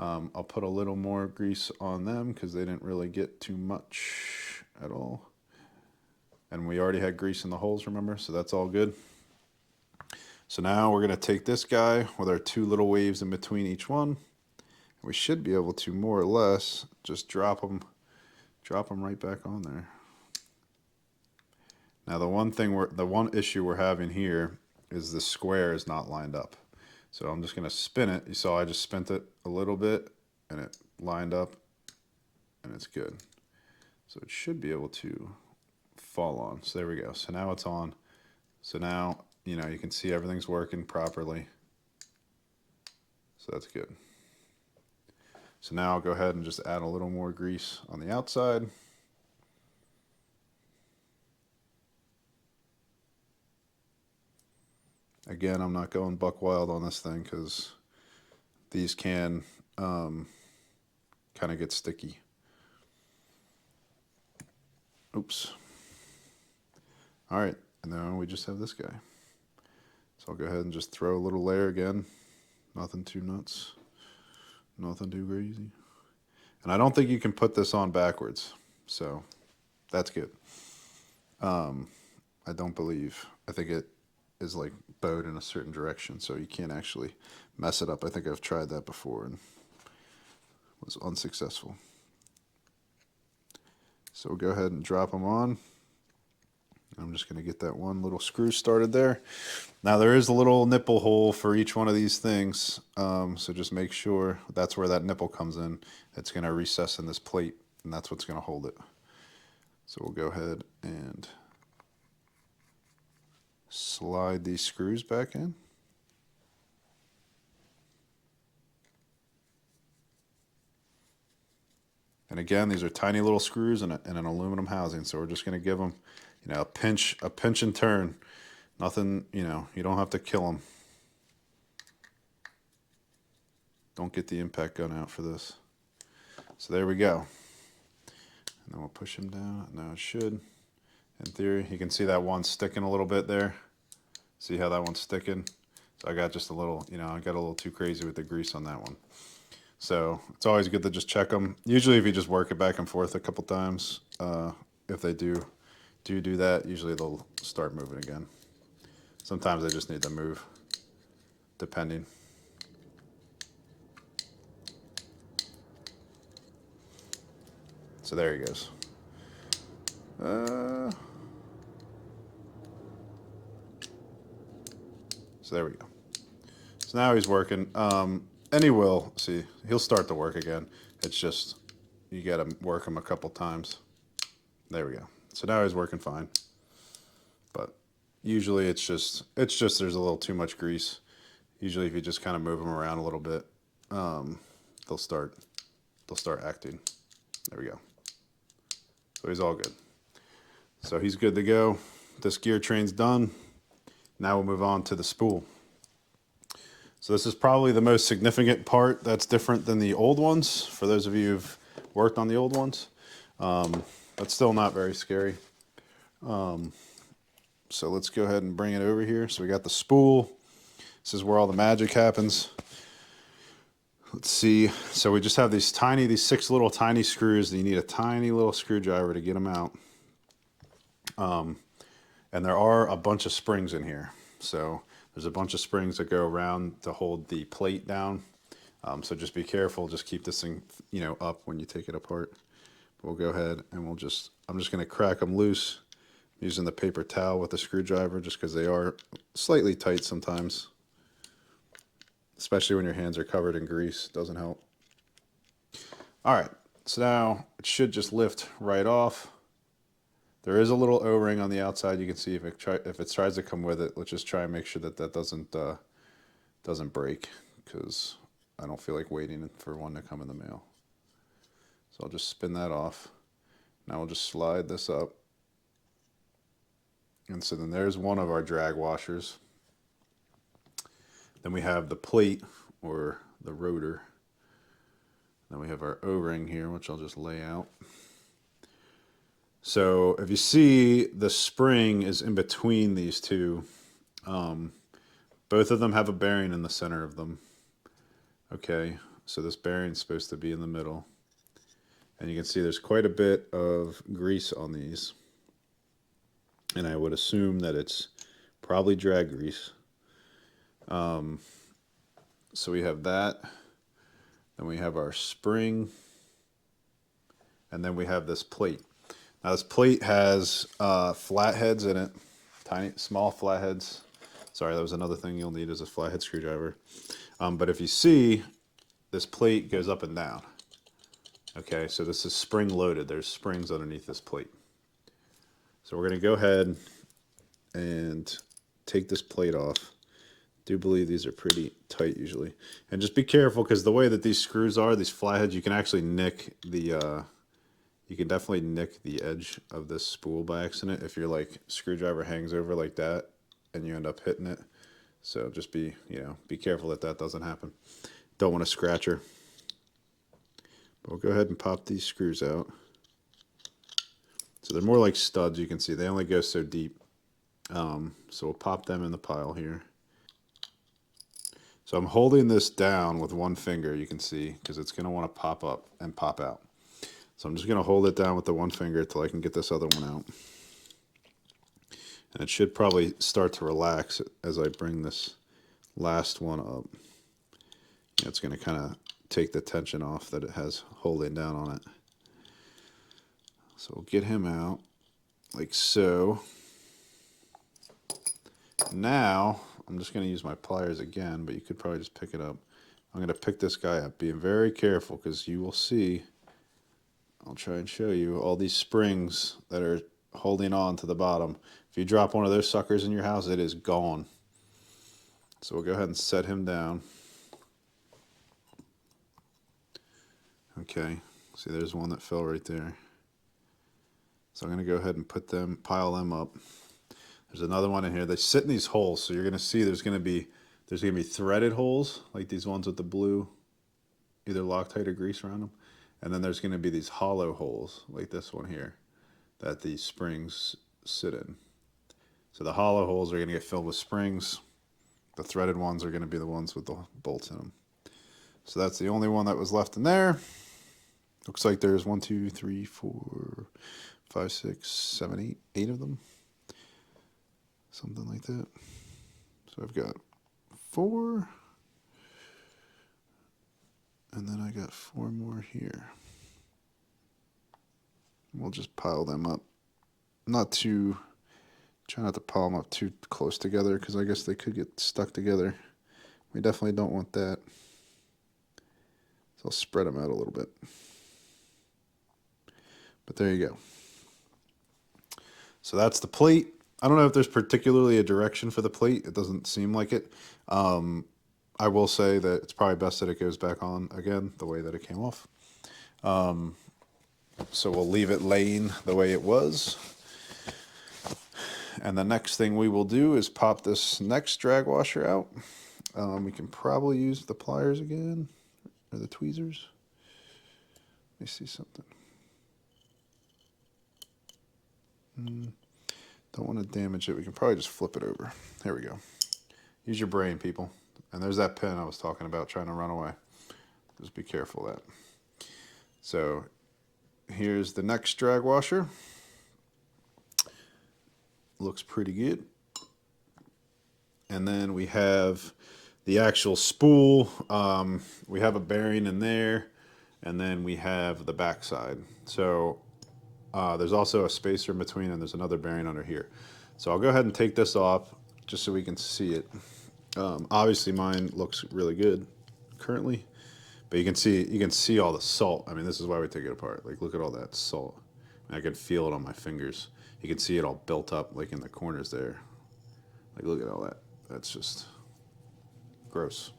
I'll put a little more grease on them because they didn't really get too much at all. And we already had grease in the holes, remember? So that's all good. So now we're going to take this guy with our 2 little waves in between each one. We should be able to more or less just drop them right back on there. Now the one issue we're having here is the square is not lined up. So I'm just going to spin it. You saw I just spent it a little bit and it lined up and it's good. So it should be able to fall on. So there we go. So now it's on. So now, you can see everything's working properly. So that's good. So now I'll go ahead and just add a little more grease on the outside. Again, I'm not going buck wild on this thing because these can kind of get sticky. Oops. All right, and then we just have this guy. So I'll go ahead and just throw a little layer again. Nothing too nuts. Nothing too crazy. And I don't think you can put this on backwards. So that's good. I don't believe. I think it is like bowed in a certain direction, so you can't actually mess it up. I think I've tried that before and was unsuccessful. So we'll go ahead and drop them on. I'm just going to get that one little screw started there. Now there is a little nipple hole for each one of these things, so just make sure that's where that nipple comes in. It's going to recess in this plate, and that's what's going to hold it. So we'll go ahead and slide these screws back in. And again, these are tiny little screws and an aluminum housing, so we're just going to give them, a pinch and turn. Nothing, you don't have to kill them. Don't get the impact gun out for this. So there we go. then we'll push him down. Now it should. In theory, you can see that one sticking a little bit there. See how that one's sticking? So I got just a little, you know, I got a little too crazy with the grease on that one. So it's always good to just check them. Usually if you just work it back and forth a couple times, if they do that, usually they'll start moving again. Sometimes they just need to move, depending. So there he goes. So there we go. So now he's working. And he will, see, he'll start to work again. It's just, you gotta work him a couple times. There we go. So now he's working fine. But usually it's just there's a little too much grease. Usually if you just kind of move them around a little bit, they'll start acting. There we go. So he's all good. So he's good to go. This gear train's done. Now we'll move on to the spool. So this is probably the most significant part that's different than the old ones, for those of you who've worked on the old ones. But still not very scary. So let's go ahead and bring it over here. So we got the spool. This is where all the magic happens. Let's see. So we just have these 6 little tiny screws. You need a tiny little screwdriver to get them out. And there are a bunch of springs in here. So there's a bunch of springs that go around to hold the plate down. So just be careful. Just keep this thing, you know, up when you take it apart. We'll go ahead and I'm just going to crack them loose using the paper towel with the screwdriver, just because they are slightly tight sometimes, especially when your hands are covered in grease. Doesn't help. All right, so now it should just lift right off. There is a little O-ring on the outside. You can see if it tries to come with it. Let's just try and make sure that that doesn't break, because I don't feel like waiting for one to come in the mail. So I'll just spin that off. Now we'll just slide this up. And so then there's one of our drag washers. Then we have the plate, or the rotor. Then we have our O-ring here, which I'll just lay out. So if you see, the spring is in between these two. Both of them have a bearing in the center of them. Okay, so this bearing is supposed to be in the middle. And you can see there's quite a bit of grease on these. And I would assume that it's probably drag grease. So we have that. Then we have our spring. And then we have this plate. Now this plate has flatheads in it, tiny, small flatheads. Sorry, that was another thing you'll need, is a flathead screwdriver. But if you see, this plate goes up and down. Okay, so this is spring loaded. There's springs underneath this plate. So we're going to go ahead and take this plate off. I do believe these are pretty tight usually. And just be careful, because the way that these screws are, these flatheads, you can actually nick the... You can definitely nick the edge of this spool by accident if your screwdriver hangs over like that and you end up hitting it. So just be careful that that doesn't happen. Don't want to scratch her. But we'll go ahead and pop these screws out. So they're more like studs, you can see. They only go so deep. So we'll pop them in the pile here. So I'm holding this down with one finger, you can see, because it's going to want to pop up and pop out. So I'm just going to hold it down with the one finger until I can get this other one out. And it should probably start to relax as I bring this last one up. It's going to kind of take the tension off that it has holding down on it. So we'll get him out like so. Now I'm just going to use my pliers again, but you could probably just pick it up. I'm going to pick this guy up, being very careful, because you will see, I'll try and show you all these springs that are holding on to the bottom. If you drop one of those suckers in your house, it is gone. So we'll go ahead and set him down. Okay, see, there's one that fell right there. So I'm going to go ahead and pile them up. There's another one in here. They sit in these holes, so you're going to see there's going to be threaded holes, like these ones with the blue, either Loctite or grease around them. And then there's going to be these hollow holes like this one here that the springs sit in. So the hollow holes are going to get filled with springs. The threaded ones are going to be the ones with the bolts in them. So that's the only one that was left in there. Looks like there's 1, 2, 3, 4, 5, 6, 7, 8 of them. Something like that. So I've got 4. And then I got 4 more here. We'll just pile them up. Try not to pile them up too close together because I guess they could get stuck together. We definitely don't want that. So I'll spread them out a little bit. But there you go. So that's the plate. I don't know if there's particularly a direction for the plate. It doesn't seem like it. I will say that it's probably best that it goes back on again the way that it came off. So we'll leave it laying the way it was. And the next thing we will do is pop this next drag washer out. We can probably use the pliers again, or the tweezers. Let me see something. Don't want to damage it. We can probably just flip it over. There we go. Use your brain, people. And there's that pin I was talking about trying to run away. Just be careful of that. So here's the next drag washer. Looks pretty good. And then we have the actual spool. We have a bearing in there, and then we have the backside. So there's also a spacer in between, and there's another bearing under here. So I'll go ahead and take this off just so we can see it. Obviously mine looks really good currently, but you can see all the salt. I mean, this is why we take it apart. Like, look at all that salt. I can feel it on my fingers. You can see it all built up like in the corners there. Like, look at all that. That's just gross.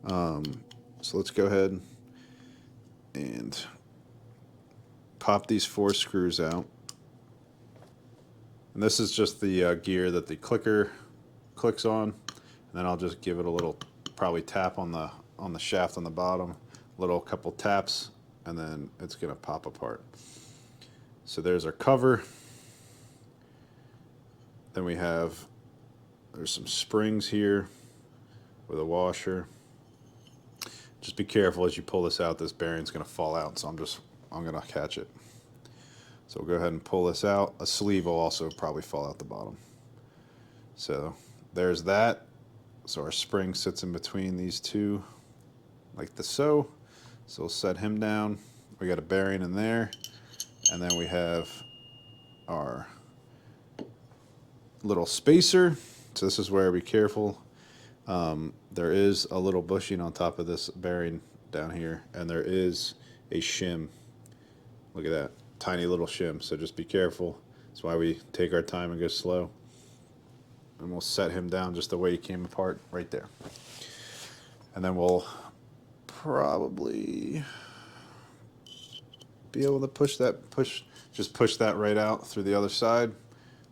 So let's go ahead and pop these 4 screws out. And this is just the gear that the clicker clicks on. And then I'll just give it a little, probably tap on the shaft on the bottom, couple taps, and then it's gonna pop apart. So there's our cover. Then there's some springs here with a washer. Just be careful as you pull this out. This bearing's gonna fall out, so I'm gonna catch it. So we'll go ahead and pull this out. A sleeve will also probably fall out the bottom. So there's that. So our spring sits in between these two, like so. So we'll set him down. We got a bearing in there, and then we have our little spacer. So this is where, be careful. There is a little bushing on top of this bearing down here, and there is a shim. Look at that, tiny little shim. So just be careful. That's why we take our time and go slow. And we'll set him down just the way he came apart right there. And then we'll probably be able to push that right out through the other side.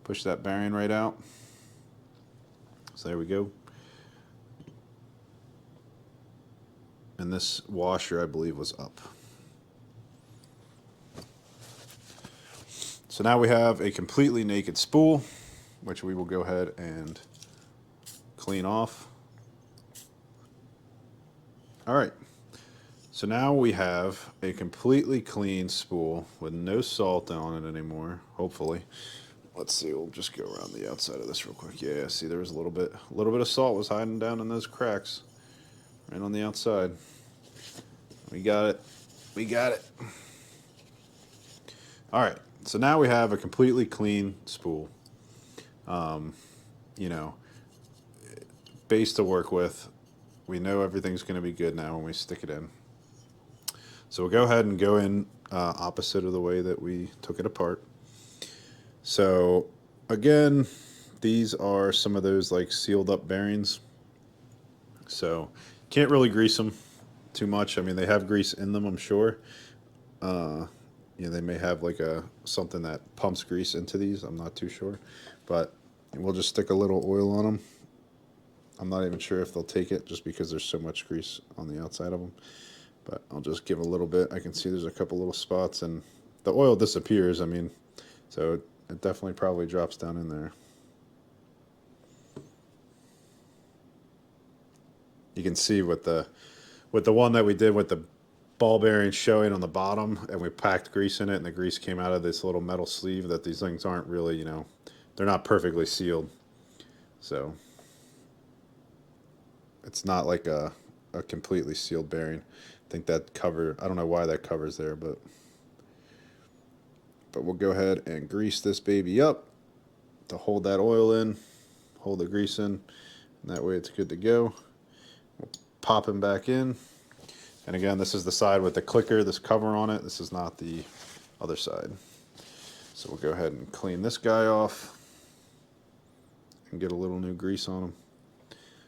Push that bearing right out. So there we go. And this washer, I believe, was up. So now we have a completely naked spool, which we will go ahead and clean off. All right, so now we have a completely clean spool with no salt on it anymore, hopefully. Let's see, we'll just go around the outside of this real quick. Yeah, see, there was a little bit of salt was hiding down in those cracks, right on the outside. We got it. All right, so now we have a completely clean spool. You know, base to work with. We know everything's going to be good now when we stick it in. So we'll go ahead and go in opposite of the way that we took it apart. So again, these are some of those like sealed up bearings. So can't really grease them too much. I mean, they have grease in them, I'm sure. You know, they may have like something that pumps grease into these. I'm not too sure, but we'll just stick a little oil on them. I'm not even sure if they'll take it just because there's so much grease on the outside of them. but I'll just give a little bit. I can see there's a couple little spots, and the oil disappears. I mean, so it definitely probably drops down in there. You can see with the one that we did with the ball bearing showing on the bottom, and we packed grease in it, and the grease came out of this little metal sleeve, that these things aren't really, you know, they're not perfectly sealed. So it's not like a completely sealed bearing. I think that cover, I don't know why that cover's there, but we'll go ahead and grease this baby up to hold that oil in, hold the grease in, and that way it's good to go. We'll pop him back in. And again, this is the side with the clicker, this cover on it. This is not the other side. So we'll go ahead and clean this guy off and get a little new grease on him.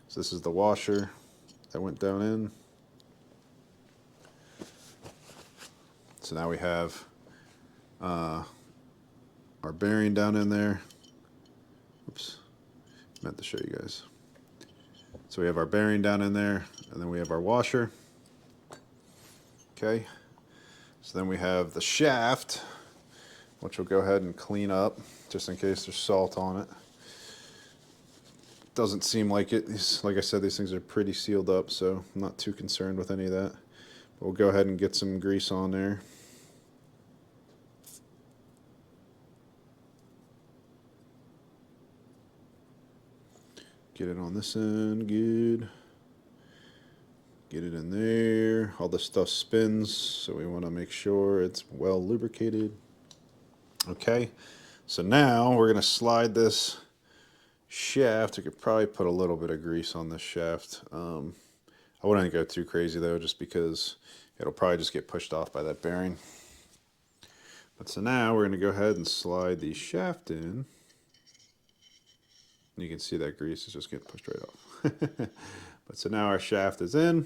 So this is the washer that went down in. So now we have our bearing down in there. Oops, meant to show you guys. So we have our bearing down in there, and then we have our washer. Okay, so then we have the shaft, which we'll go ahead and clean up just in case there's salt on it. Doesn't seem like it. Like I said, these things are pretty sealed up, so I'm not too concerned with any of that. But we'll go ahead and get some grease on there. Get it on this end, good. Get it in there. All this stuff spins, so we want to make sure it's well lubricated. Okay, so now we're going to slide this shaft. We could probably put a little bit of grease on this shaft. I wouldn't go too crazy though, just because it'll probably just get pushed off by that bearing. But so now we're going to go ahead and slide the shaft in. You can see that grease is just getting pushed right off. But so now our shaft is in,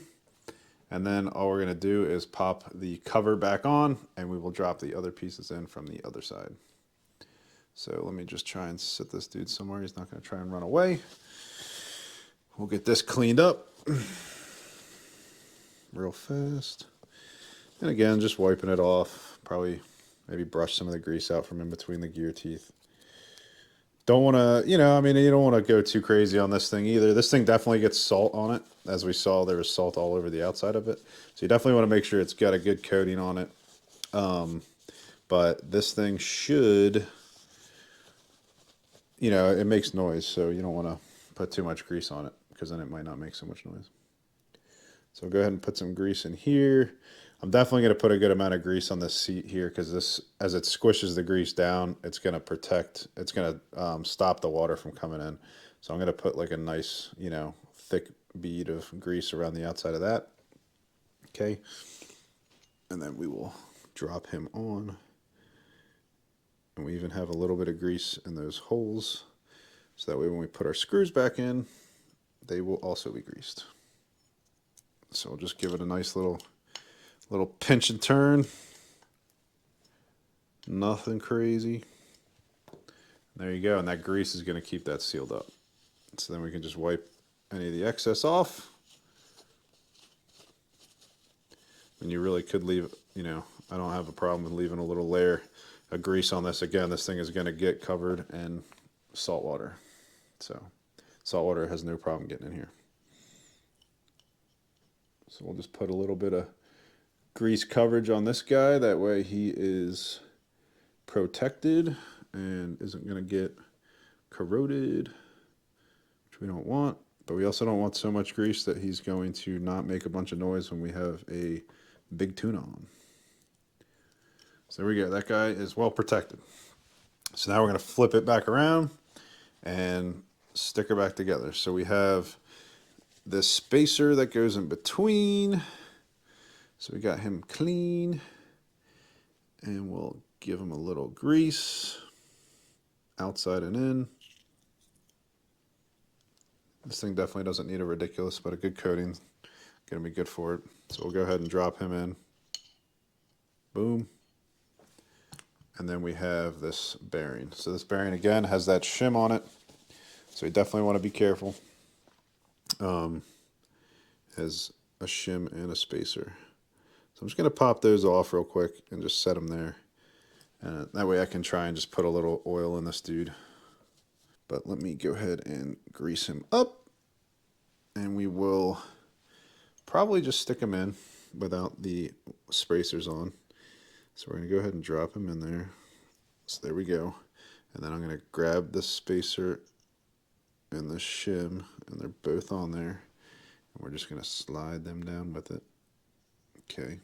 and then all we're going to do is pop the cover back on, and we will drop the other pieces in from the other side. So let me just try and sit this dude somewhere. He's not going to try and run away. We'll get this cleaned up real fast. And again, just wiping it off. Probably maybe brush some of the grease out from in between the gear teeth. Don't want to, you know, I mean, you don't want to go too crazy on this thing either. This thing definitely gets salt on it. As we saw, there was salt all over the outside of it. So you definitely want to make sure it's got a good coating on it. But this thing should, you know, it makes noise, so you don't want to put too much grease on it, because then it might not make so much noise. So go ahead and put some grease in here. I'm definitely going to put a good amount of grease on this seat here, because this, as it squishes the grease down, it's going to protect, it's going to stop the water from coming in. So I'm going to put like a nice, you know, thick bead of grease around the outside of that. Okay. And then we will drop him on. And we even have a little bit of grease in those holes, so that way when we put our screws back in, they will also be greased. So we'll just give it a nice little pinch and turn. Nothing crazy. There you go, and that grease is going to keep that sealed up. So then we can just wipe any of the excess off. And you really could leave, you know, I don't have a problem with leaving a little layer of grease on this. Again, this thing is going to get covered in salt water. So salt water has no problem getting in here. So we'll just put a little bit of grease coverage on this guy. That way he is protected and isn't going to get corroded, which we don't want. But we also don't want so much grease that he's going to not make a bunch of noise when we have a big tuna on. So there we go. That guy is well protected. So now we're going to flip it back around and stick her back together. So we have this spacer that goes in between. So we got him clean, and we'll give him a little grease outside and in. This thing definitely doesn't need a ridiculous, but a good coating going to be good for it. So we'll go ahead and drop him in. Boom. And then we have this bearing. So this bearing, again, has that shim on it. So you definitely want to be careful. Has a shim and a spacer. I'm just going to pop those off real quick and just set them there. And that way I can try and just put a little oil in this dude. But let me go ahead and grease him up. And we will probably just stick him in without the spacers on. So we're going to go ahead and drop him in there. So there we go. And then I'm going to grab the spacer and the shim, and they're both on there. And we're just going to slide them down with it. Okay.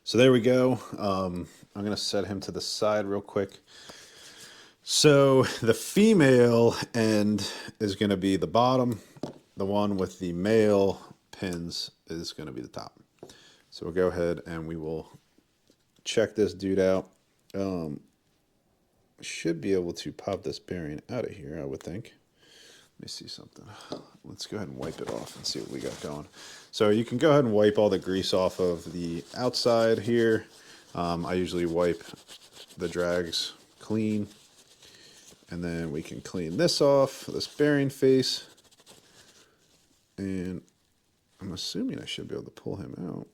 So there we go. I'm going to set him to the side real quick. So the female end is going to be the bottom. The one with the male pins is going to be the top. So we'll go ahead and we will check this dude out. Should be able to pop this bearing out of here, I would think. Let me see something. Let's go ahead and wipe it off and see what we got going. So you can go ahead and wipe all the grease off of the outside here. I usually wipe the drags clean. And then we can clean this off, this bearing face. And I'm assuming I should be able to pull him out.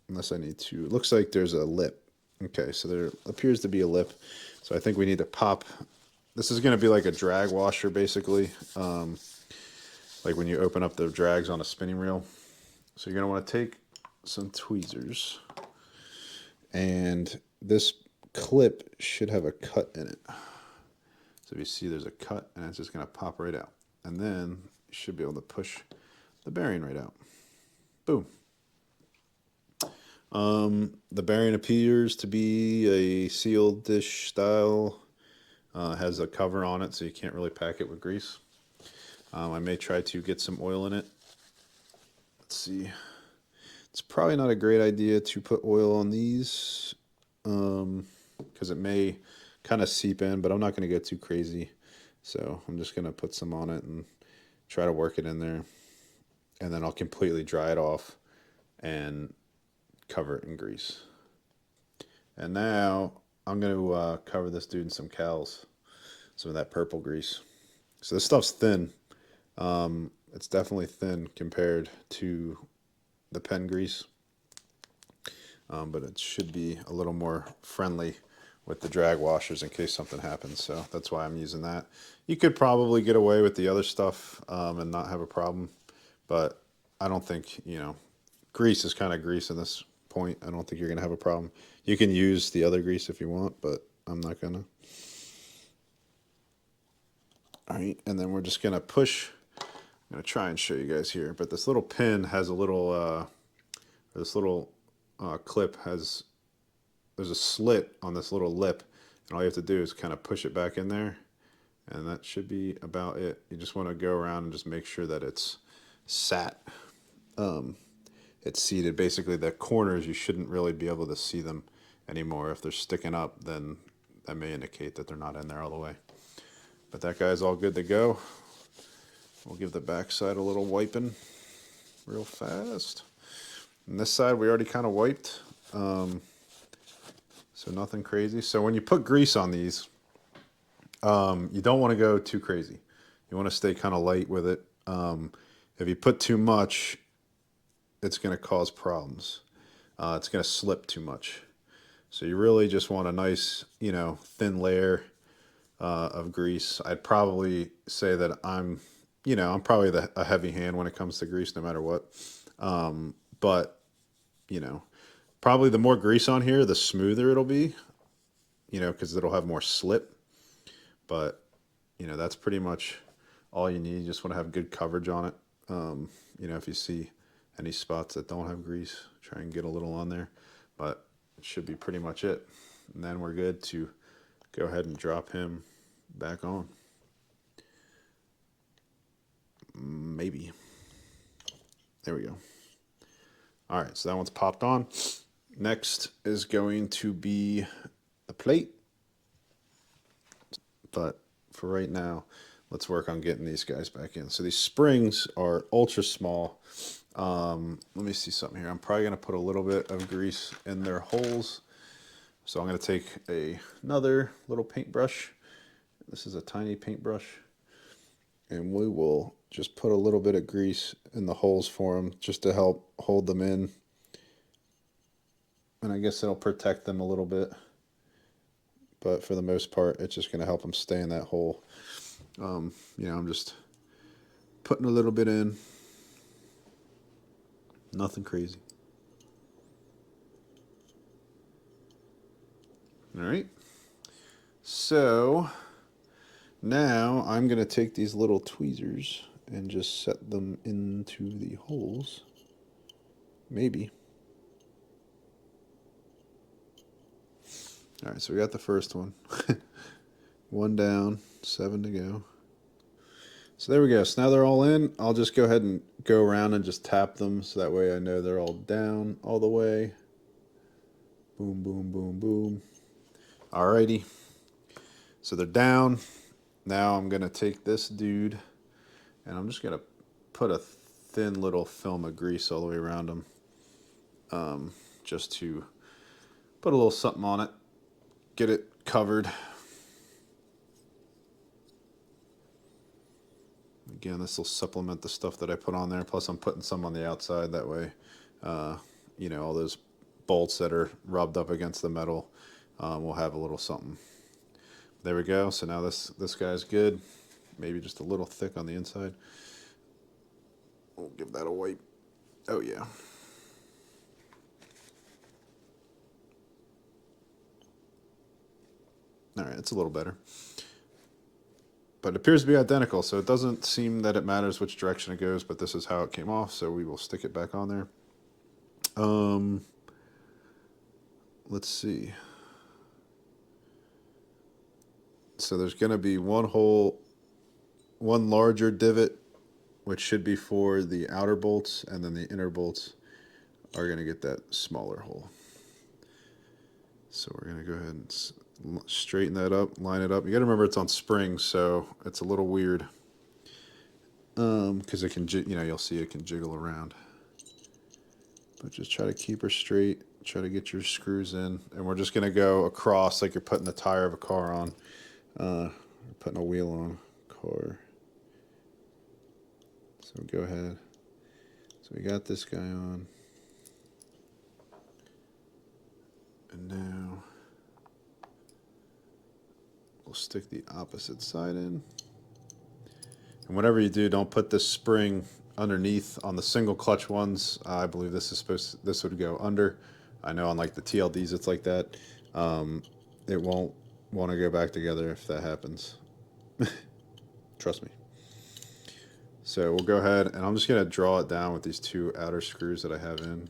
Unless I need to. It looks like there's a lip. Okay, so there appears to be a lip. So I think we need to pop. This is going to be like a drag washer, basically. Like when you open up the drags on a spinning reel. So you're going to want to take some tweezers. And this clip should have a cut in it. So if you see there's a cut, and it's just going to pop right out. And then you should be able to push the bearing right out. Boom. The bearing appears to be a sealed dish style. Has a cover on it, so you can't really pack it with grease. I may try to get some oil in it. Let's see. It's probably not a great idea to put oil on these because it may kind of seep in, but I'm not going to get too crazy. So I'm just going to put some on it and try to work it in there. And then I'll completely dry it off and cover it in grease. And now I'm going to cover this dude in some Cals, some of that purple grease. So this stuff's thin. It's definitely thin compared to the pen grease, but it should be a little more friendly with the drag washers in case something happens. So that's why I'm using that. You could probably get away with the other stuff and not have a problem, but I don't think, grease is kind of grease in this point. I don't think you're going to have a problem. You can use the other grease if you want, but I'm not going to. All right, and then we're just going to push. I'm going to try and show you guys here, but this little pin has a little, clip has, there's a slit on this little lip, and all you have to do is kind of push it back in there, and that should be about it. You just want to go around and just make sure that it's sat. It's seated. Basically, the corners, you shouldn't really be able to see them anymore. If they're sticking up, then that may indicate that they're not in there all the way. But that guy's all good to go. We'll give the back side a little wiping real fast. And this side we already kind of wiped, so nothing crazy. So when you put grease on these, you don't want to go too crazy. You want to stay kind of light with it. If you put too much, it's going to cause problems. It's going to slip too much. So you really just want a nice, thin layer of grease. I'd probably say that I'm probably a heavy hand when it comes to grease, no matter what. But, probably the more grease on here, the smoother it'll be, because it'll have more slip. But, that's pretty much all you need. You just want to have good coverage on it. If you see any spots that don't have grease, try and get a little on there. But it should be pretty much it. And then we're good to go ahead and drop him back on. Maybe. There we go. All right, so that one's popped on. Next is going to be the plate. But for right now, let's work on getting these guys back in. So these springs are ultra small. Let me see something here. I'm probably going to put a little bit of grease in their holes. So I'm going to take another little paintbrush. This is a tiny paintbrush. And we will just put a little bit of grease in the holes for them just to help hold them in. and I guess it'll protect them a little bit. But for the most part, it's just going to help them stay in that hole. You know, I'm just putting a little bit in. Nothing crazy. All right. So now I'm going to take these little tweezers and just set them into the holes. Maybe. All right, so we got the first one. One down, 7 to go. So there we go. So now they're all in. I'll just go ahead and go around and just tap them so that way I know they're all down all the way. Boom, boom, boom, boom. Alrighty. So they're down. Now I'm going to take this dude and I'm just going to put a thin little film of grease all the way around them. Just to put a little something on it. Get it covered. Again, this will supplement the stuff that I put on there. Plus, I'm putting some on the outside. That way, you know, all those bolts that are rubbed up against the metal will have a little something. There we go. So now this guy's good. Maybe just a little thick on the inside. We'll give that a wipe. Oh, yeah. All right, it's a little better. But it appears to be identical, so it doesn't seem that it matters which direction it goes, but this is how it came off, so we will stick it back on there. Let's see. So there's going to be one hole, one larger divot, which should be for the outer bolts, and then the inner bolts are going to get that smaller hole. So we're going to go ahead and straighten that up, line it up. You got to remember it's on springs, so it's a little weird because it can, you know, you'll see it can jiggle around. But just try to keep her straight. Try to get your screws in, and we're just going to go across like you're putting the tire of a car on. Putting a wheel on a car. So go ahead. So we got this guy on. And now we'll stick the opposite side in. And whatever you do, don't put this spring underneath. On the single clutch ones, I believe this would go under. I know on like the TLDs it's like that. It won't want to go back together if that happens. Trust me. So we'll go ahead and I'm just going to draw it down with these two outer screws that I have in.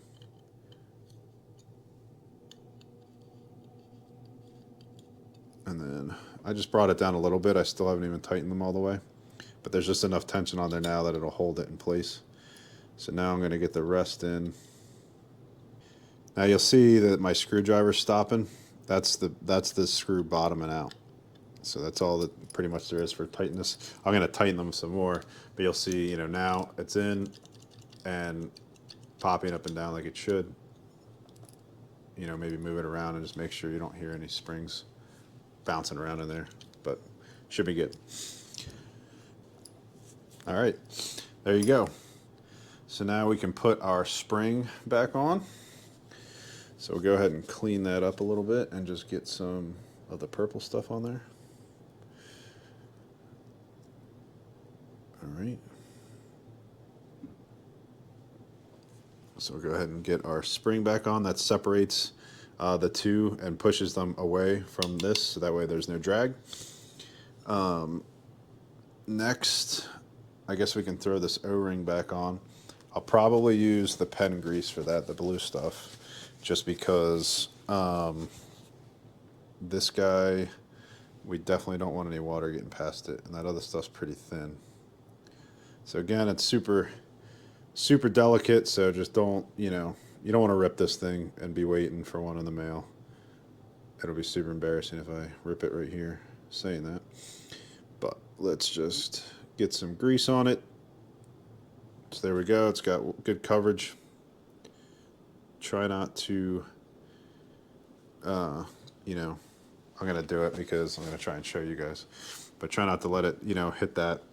And then I just brought it down a little bit. I still haven't even tightened them all the way. But there's just enough tension on there now that it'll hold it in place. So now I'm going to get the rest in. Now you'll see that my screwdriver's stopping. That's the screw bottoming out. So that's all that pretty much there is for tightness. I'm going to tighten them some more, but you'll see, you know, now it's in and popping up and down like it should. You know, maybe move it around and just make sure you don't hear any springs bouncing around in there, but should be good. All right, there you go. So now we can put our spring back on. So we'll go ahead and clean that up a little bit and just get some of the purple stuff on there. All right. So we'll go ahead and get our spring back on. That separates the two and pushes them away from this, so that way there's no drag. Next, I guess we can throw this O-ring back on. I'll probably use the pen grease for that, the blue stuff, just because this guy, we definitely don't want any water getting past it, and that other stuff's pretty thin. So again, it's super delicate, so just don't, you know, you don't want to rip this thing and be waiting for one in the mail. It'll be super embarrassing if I rip it right here saying that. But let's just get some grease on it. So there we go, it's got good coverage. Try not to, you know, I'm going to do it because I'm going to try and show you guys. But try not to let it, you know, hit that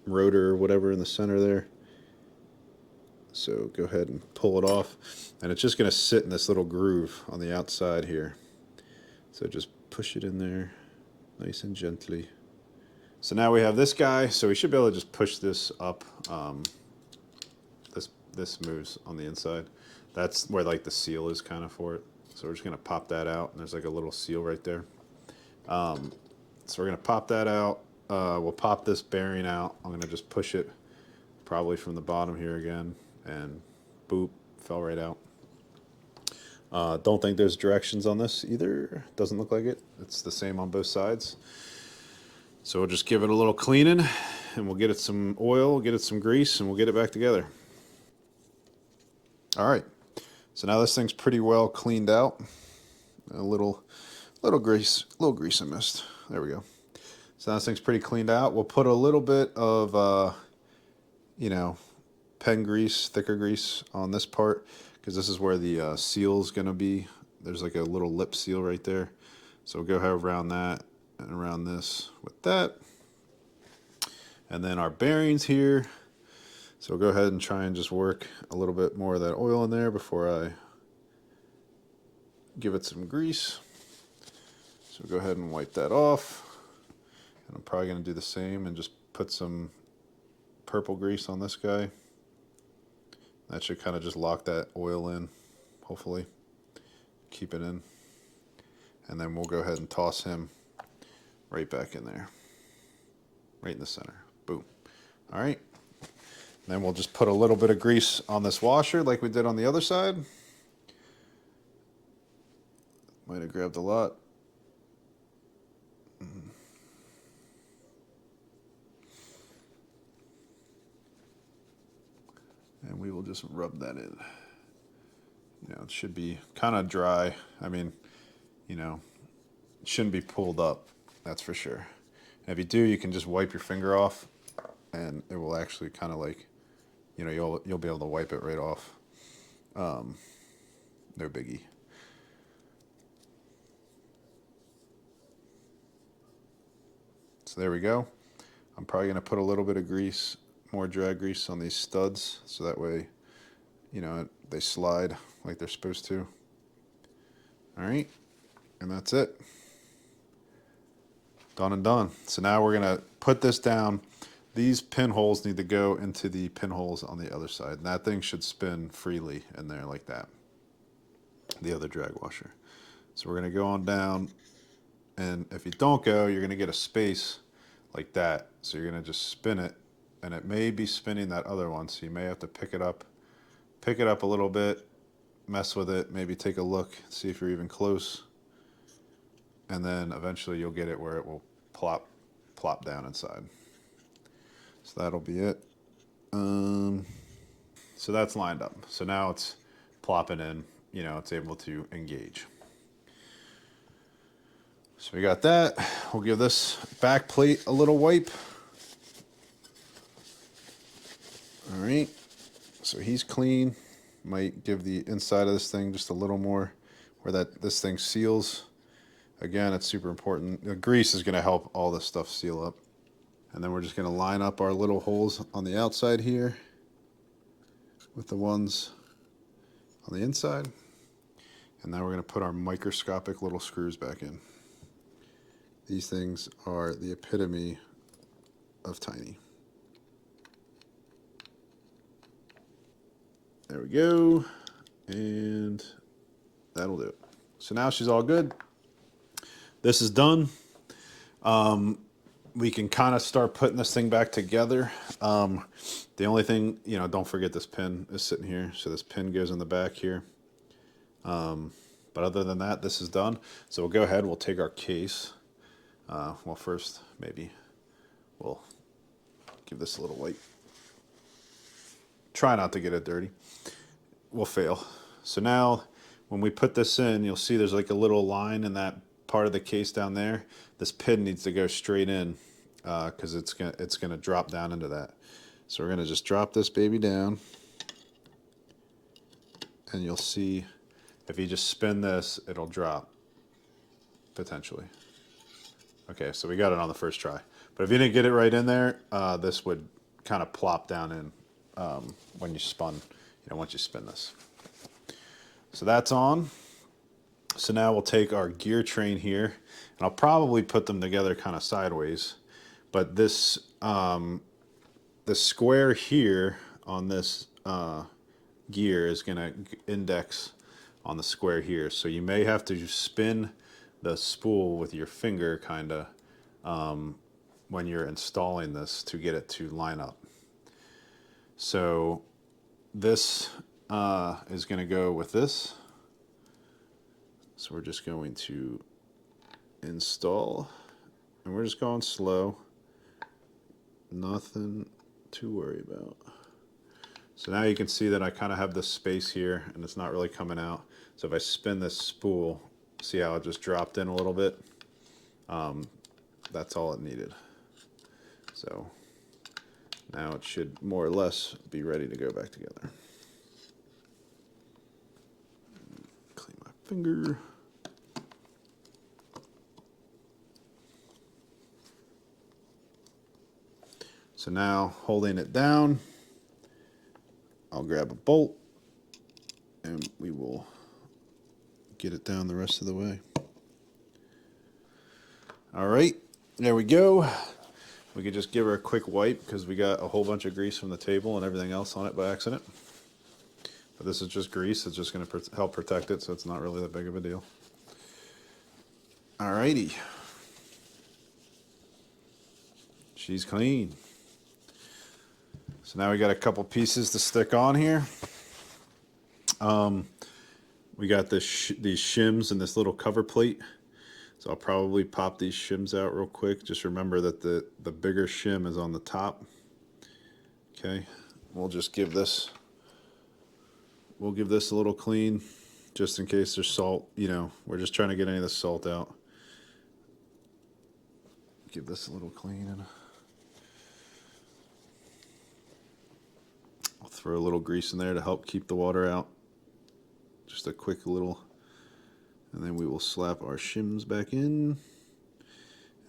rotor or whatever in the center there. So go ahead and pull it off. And it's just going to sit in this little groove on the outside here. So just push it in there nice and gently. So now we have this guy, so we should be able to just push this up. This moves on the inside. That's where like the seal is kind of for it. So we're just gonna pop that out, and there's like a little seal right there. So we're gonna pop that out. We'll pop this bearing out. I'm gonna just push it probably from the bottom here again, and boop, fell right out. Don't think there's directions on this either. Doesn't look like it. It's the same on both sides. So we'll just give it a little cleaning, and we'll get it some oil, get it some grease, and we'll get it back together. All right, so now this thing's pretty well cleaned out. A little grease I missed. There we go. So now this thing's pretty cleaned out. We'll put a little bit of, pen grease, thicker grease on this part, because this is where the seal's gonna be. There's like a little lip seal right there. So we'll go around that and around this with that. And then our bearings here. So we'll go ahead and try and just work a little bit more of that oil in there before I give it some grease. So we'll go ahead and wipe that off. And I'm probably going to do the same and just put some purple grease on this guy. That should kind of just lock that oil in, hopefully. Keep it in. And then we'll go ahead and toss him right back in there. Right in the center. Boom. All right. Then we'll just put a little bit of grease on this washer like we did on the other side. Might have grabbed a lot. And we will just rub that in. It should be kind of dry. I mean, it shouldn't be pulled up, that's for sure. And if you do, you can just wipe your finger off, and it will actually kind of like, you'll be able to wipe it right off. No biggie. So there we go. I'm probably going to put a little bit of grease, more drag grease on these studs, so that way, they slide like they're supposed to. All right, and that's it. Done and done. So now we're going to put this down. These pinholes need to go into the pinholes on the other side. And that thing should spin freely in there like that. The other drag washer. So we're going to go on down. And if you don't go, you're going to get a space like that. So you're going to just spin it. And it may be spinning that other one. So you may have to pick it up a little bit, mess with it, maybe take a look, see if you're even close. And then eventually you'll get it where it will plop down inside. So that'll be it. So that's lined up. So now it's plopping in, it's able to engage. So we got that. We'll give this back plate a little wipe. All right. So he's clean. Might give the inside of this thing just a little more where this thing seals. Again, it's super important. The grease is going to help all this stuff seal up. And then we're just going to line up our little holes on the outside here with the ones on the inside. And now we're going to put our microscopic little screws back in. These things are the epitome of tiny. There we go. And that'll do it. So now she's all good. This is done. We can kind of start putting this thing back together. The only thing, don't forget this pin is sitting here. So this pin goes in the back here. But other than that, this is done. So we'll go ahead, we'll take our case. Well, first, maybe we'll give this a little wipe. Try not to get it dirty. We'll fail. So now, when we put this in, you'll see there's like a little line in that part of the case down there. This pin needs to go straight in because it's gonna drop down into that. So we're gonna just drop this baby down, and you'll see if you just spin this, it'll drop potentially. Okay, so we got it on the first try. But if you didn't get it right in there, this would kind of plop down in when you spun. once you spin this. So that's on. So now we'll take our gear train here, and I'll probably put them together kind of sideways. But this the square here on this gear is going to index on the square here. So you may have to spin the spool with your finger kind of when you're installing this to get it to line up. So this is going to go with this. So we're just going to install, and we're just going slow. Nothing to worry about. So now you can see that I kind of have this space here and it's not really coming out. So if I spin this spool, see how it just dropped in a little bit? That's all it needed. So now it should more or less be ready to go back together. Clean my finger. So now, holding it down, I'll grab a bolt and we will get it down the rest of the way. All right, there we go. We could just give her a quick wipe because we got a whole bunch of grease from the table and everything else on it by accident. But this is just grease. It's just going to help protect it, so it's not really that big of a deal. All righty. She's clean. So now we got a couple pieces to stick on here. We got these shims and this little cover plate. So I'll probably pop these shims out real quick. Just remember that the bigger shim is on the top. Okay, we'll give this a little clean just in case there's salt. We're just trying to get any of the salt out. Give this a little clean, and I'll throw a little grease in there to help keep the water out. Just a quick little, and then we will slap our shims back in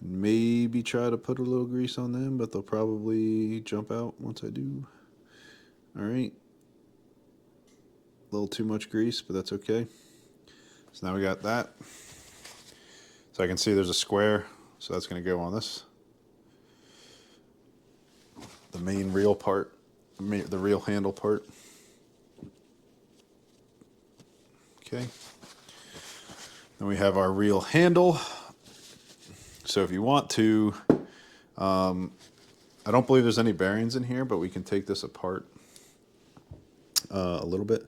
and maybe try to put a little grease on them, but they'll probably jump out once I do. All right, a little too much grease, but that's okay. So now we got that. So I can see there's a square, so that's going to go on this, the main reel part, the reel handle part. Okay. Then we have our reel handle. So if you want to, I don't believe there's any bearings in here, but we can take this apart a little bit.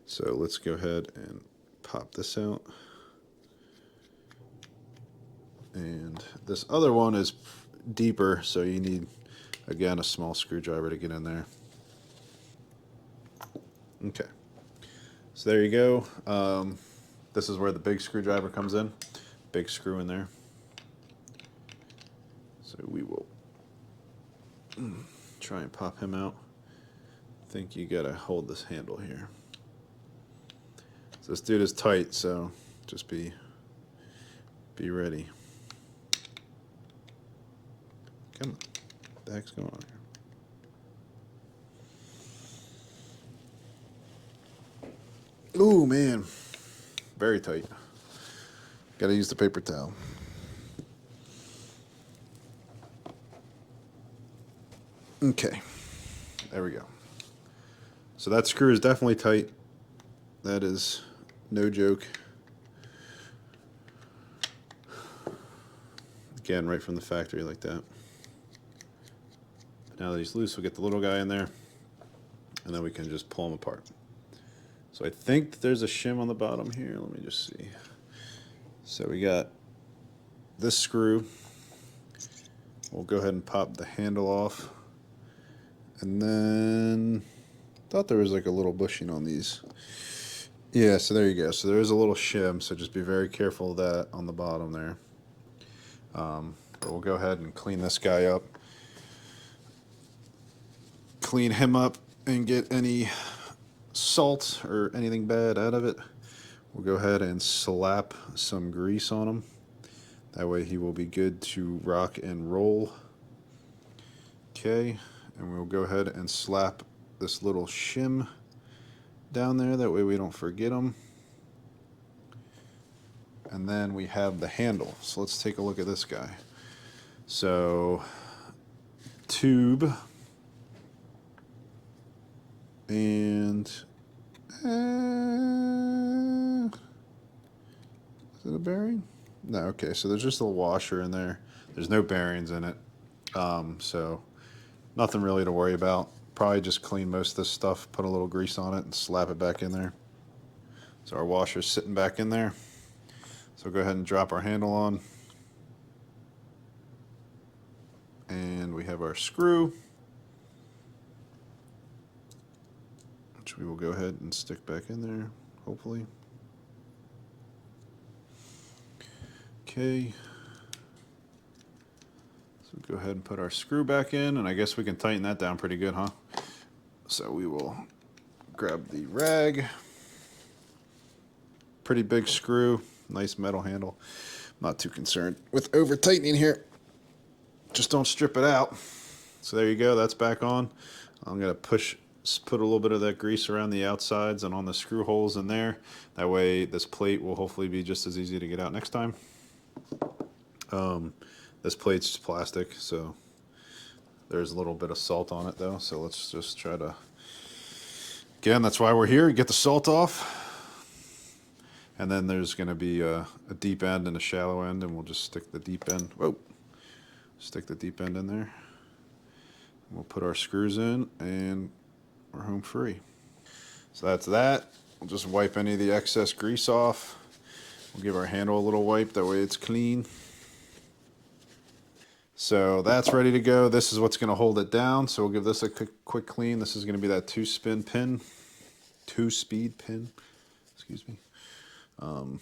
So let's go ahead and pop this out. And this other one is deeper, so you need, again, a small screwdriver to get in there. Okay. So there you go. This is where the big screwdriver comes in. Big screw in there. So we will try and pop him out. I think you gotta hold this handle here. So this dude is tight, so just be ready. Come on. What the heck's going on here? Ooh, man. Very tight. Gotta use the paper towel. Okay. There we go. So that screw is definitely tight. That is no joke. Again, right from the factory like that. Now that he's loose, we'll get the little guy in there, and then we can just pull him apart. So I think there's a shim on the bottom here. Let me just see. So we got this screw. We'll go ahead and pop the handle off. And then, thought there was like a little bushing on these. Yeah, so there you go. So there is a little shim, so just be very careful of that on the bottom there. But we'll go ahead and clean this guy up. Clean him up and get any salt or anything bad out of it. We'll go ahead and slap some grease on him. That way he will be good to rock and roll. Okay, and we'll go ahead and slap this little shim down there, that way we don't forget them. And then we have the handle. So let's take a look at this guy. So tube and is it a bearing? No, okay, so there's just a washer in there. There's no bearings in it. So nothing really to worry about. Probably just clean most of this stuff, put a little grease on it, and slap it back in there. So our washer's sitting back in there. So go ahead and drop our handle on. And we have our screw, which we will go ahead and stick back in there, hopefully. Okay. So go ahead and put our screw back in, and I guess we can tighten that down pretty good, huh? So we will grab the rag. Pretty big screw, nice metal handle. Not too concerned with over tightening here. Just don't strip it out. So there you go, that's back on. I'm gonna put a little bit of that grease around the outsides and on the screw holes in there. That way this plate will hopefully be just as easy to get out next time. This plate's just plastic, so there's a little bit of salt on it though. So let's just try to, again, that's why we're here, get the salt off. And then there's gonna be a deep end and a shallow end, and we'll just stick the deep end, stick the deep end in there. We'll put our screws in and we're home free. So that's that. We'll just wipe any of the excess grease off. We'll give our handle a little wipe, that way it's clean. So that's ready to go. This is what's gonna hold it down. So we'll give this a quick clean. This is gonna be that 2-speed pin, excuse me. So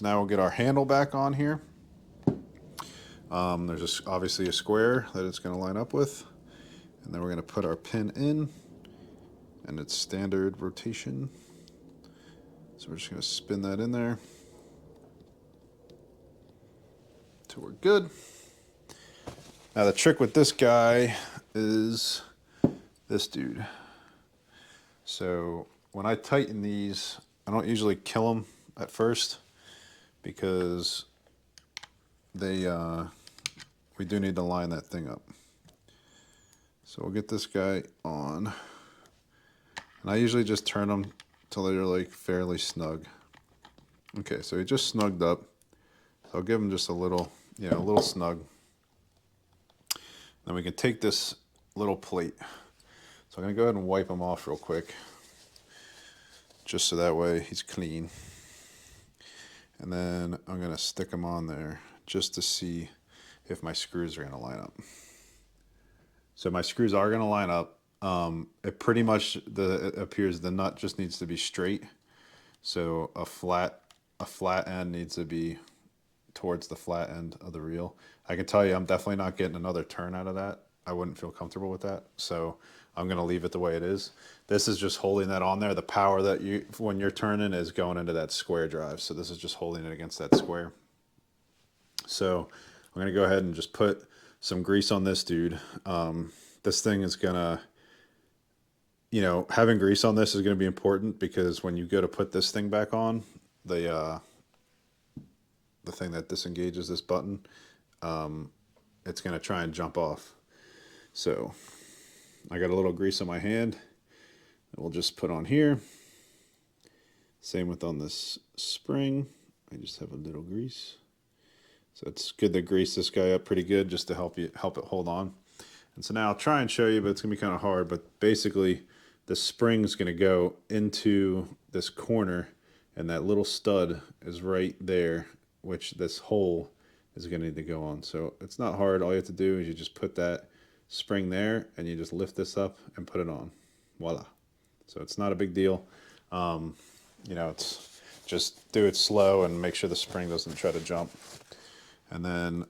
now we'll get our handle back on here. There's obviously a square that it's going to line up with, and then we're going to put our pin in, and it's standard rotation. So we're just going to spin that in there till we're good. Now the trick with this guy is this dude. So when I tighten these, I don't usually kill them at first because we do need to line that thing up. So we'll get this guy on, and I usually just turn them till they're like fairly snug. Okay, so he just snugged up. So I'll give him just a little, a little snug. Then we can take this little plate. So I'm gonna go ahead and wipe him off real quick, just so that way he's clean. And then I'm gonna stick him on there just to see if my screws are gonna line up. So my screws are gonna line up. It pretty much, it appears the nut just needs to be straight. So a flat end needs to be towards the flat end of the reel. I can tell you I'm definitely not getting another turn out of that. I wouldn't feel comfortable with that. So I'm gonna leave it the way it is. This is just holding that on there. The power that when you're turning is going into that square drive. So this is just holding it against that square. So I'm gonna go ahead and just put some grease on this dude. This thing is gonna, having grease on this is gonna be important, because when you go to put this thing back on, the thing that disengages this button, it's gonna try and jump off. So I got a little grease on my hand that we'll just put on here. Same with on this spring. I just have a little grease. So it's good to grease this guy up pretty good just to help it hold on. And so now I'll try and show you, but it's gonna be kind of hard. But basically the spring's gonna go into this corner, and that little stud is right there, which this hole is gonna need to go on. So it's not hard. All you have to do is you just put that spring there, and you just lift this up and put it on. Voila. So it's not a big deal. It's just do it slow and make sure the spring doesn't try to jump. And then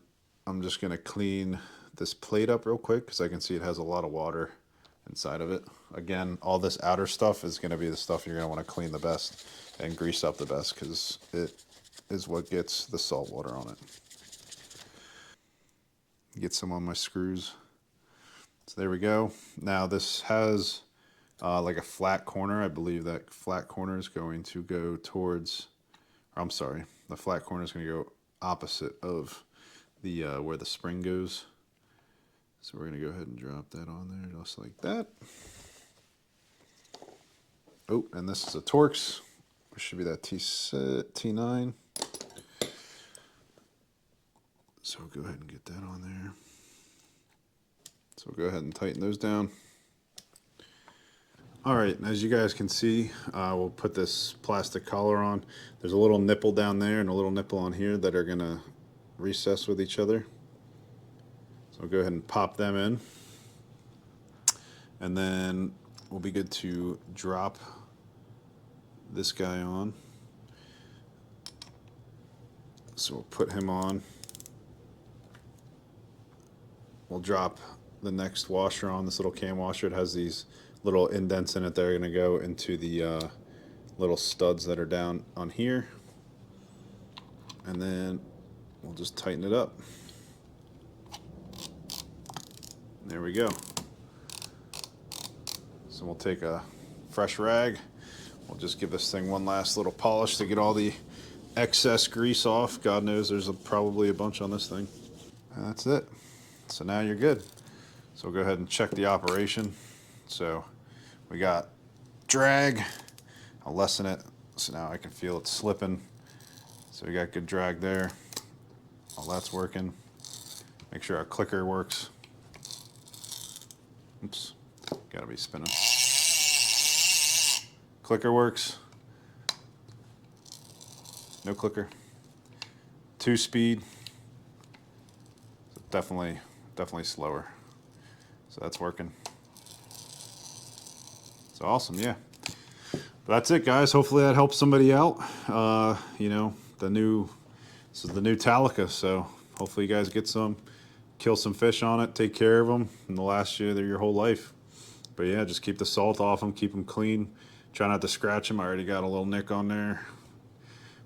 I'm just gonna clean this plate up real quick, because I can see it has a lot of water inside of it. Again, all this outer stuff is gonna be the stuff you're gonna wanna clean the best and grease up the best, because it is what gets the salt water on it. Get some on my screws. So there we go. Now this has like a flat corner. I believe that flat corner is going to go towards, or I'm sorry, the flat corner is going to go opposite of the where the spring goes. So we're going to go ahead and drop that on there just like that. Oh, and this is a Torx. It should be that T9. So go ahead and get that on there. So go ahead and tighten those down. All right, as you guys can see, we'll put this plastic collar on. There's a little nipple down there and a little nipple on here that are gonna recess with each other. So we'll go ahead and pop them in. And then we'll be good to drop this guy on. So we'll put him on. We'll drop the next washer on, this little cam washer. It has these little indents in it that are going to go into the little studs that are down on here. And then we'll just tighten it up. There we go. So we'll take a fresh rag. We'll just give this thing one last little polish to get all the excess grease off. God knows there's probably a bunch on this thing. And that's it. So now you're good. So we'll go ahead and check the operation. So we got drag. I'll lessen it so now I can feel it slipping. So we got good drag there. All that's working. Make sure our clicker works. Oops, gotta be spinning. Clicker works. No clicker. 2-speed. So definitely slower. So that's working. So awesome, yeah. But that's it, guys. Hopefully that helps somebody out. You know, this is the new Talica, so hopefully you guys get some, kill some fish on it, take care of them, and they'll last you your whole life. But yeah, just keep the salt off them, keep them clean. Try not to scratch them. I already got a little nick on there,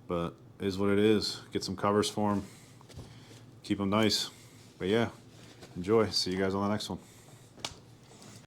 but it is what it is. Get some covers for them, keep them nice. But yeah, enjoy. See you guys on the next one.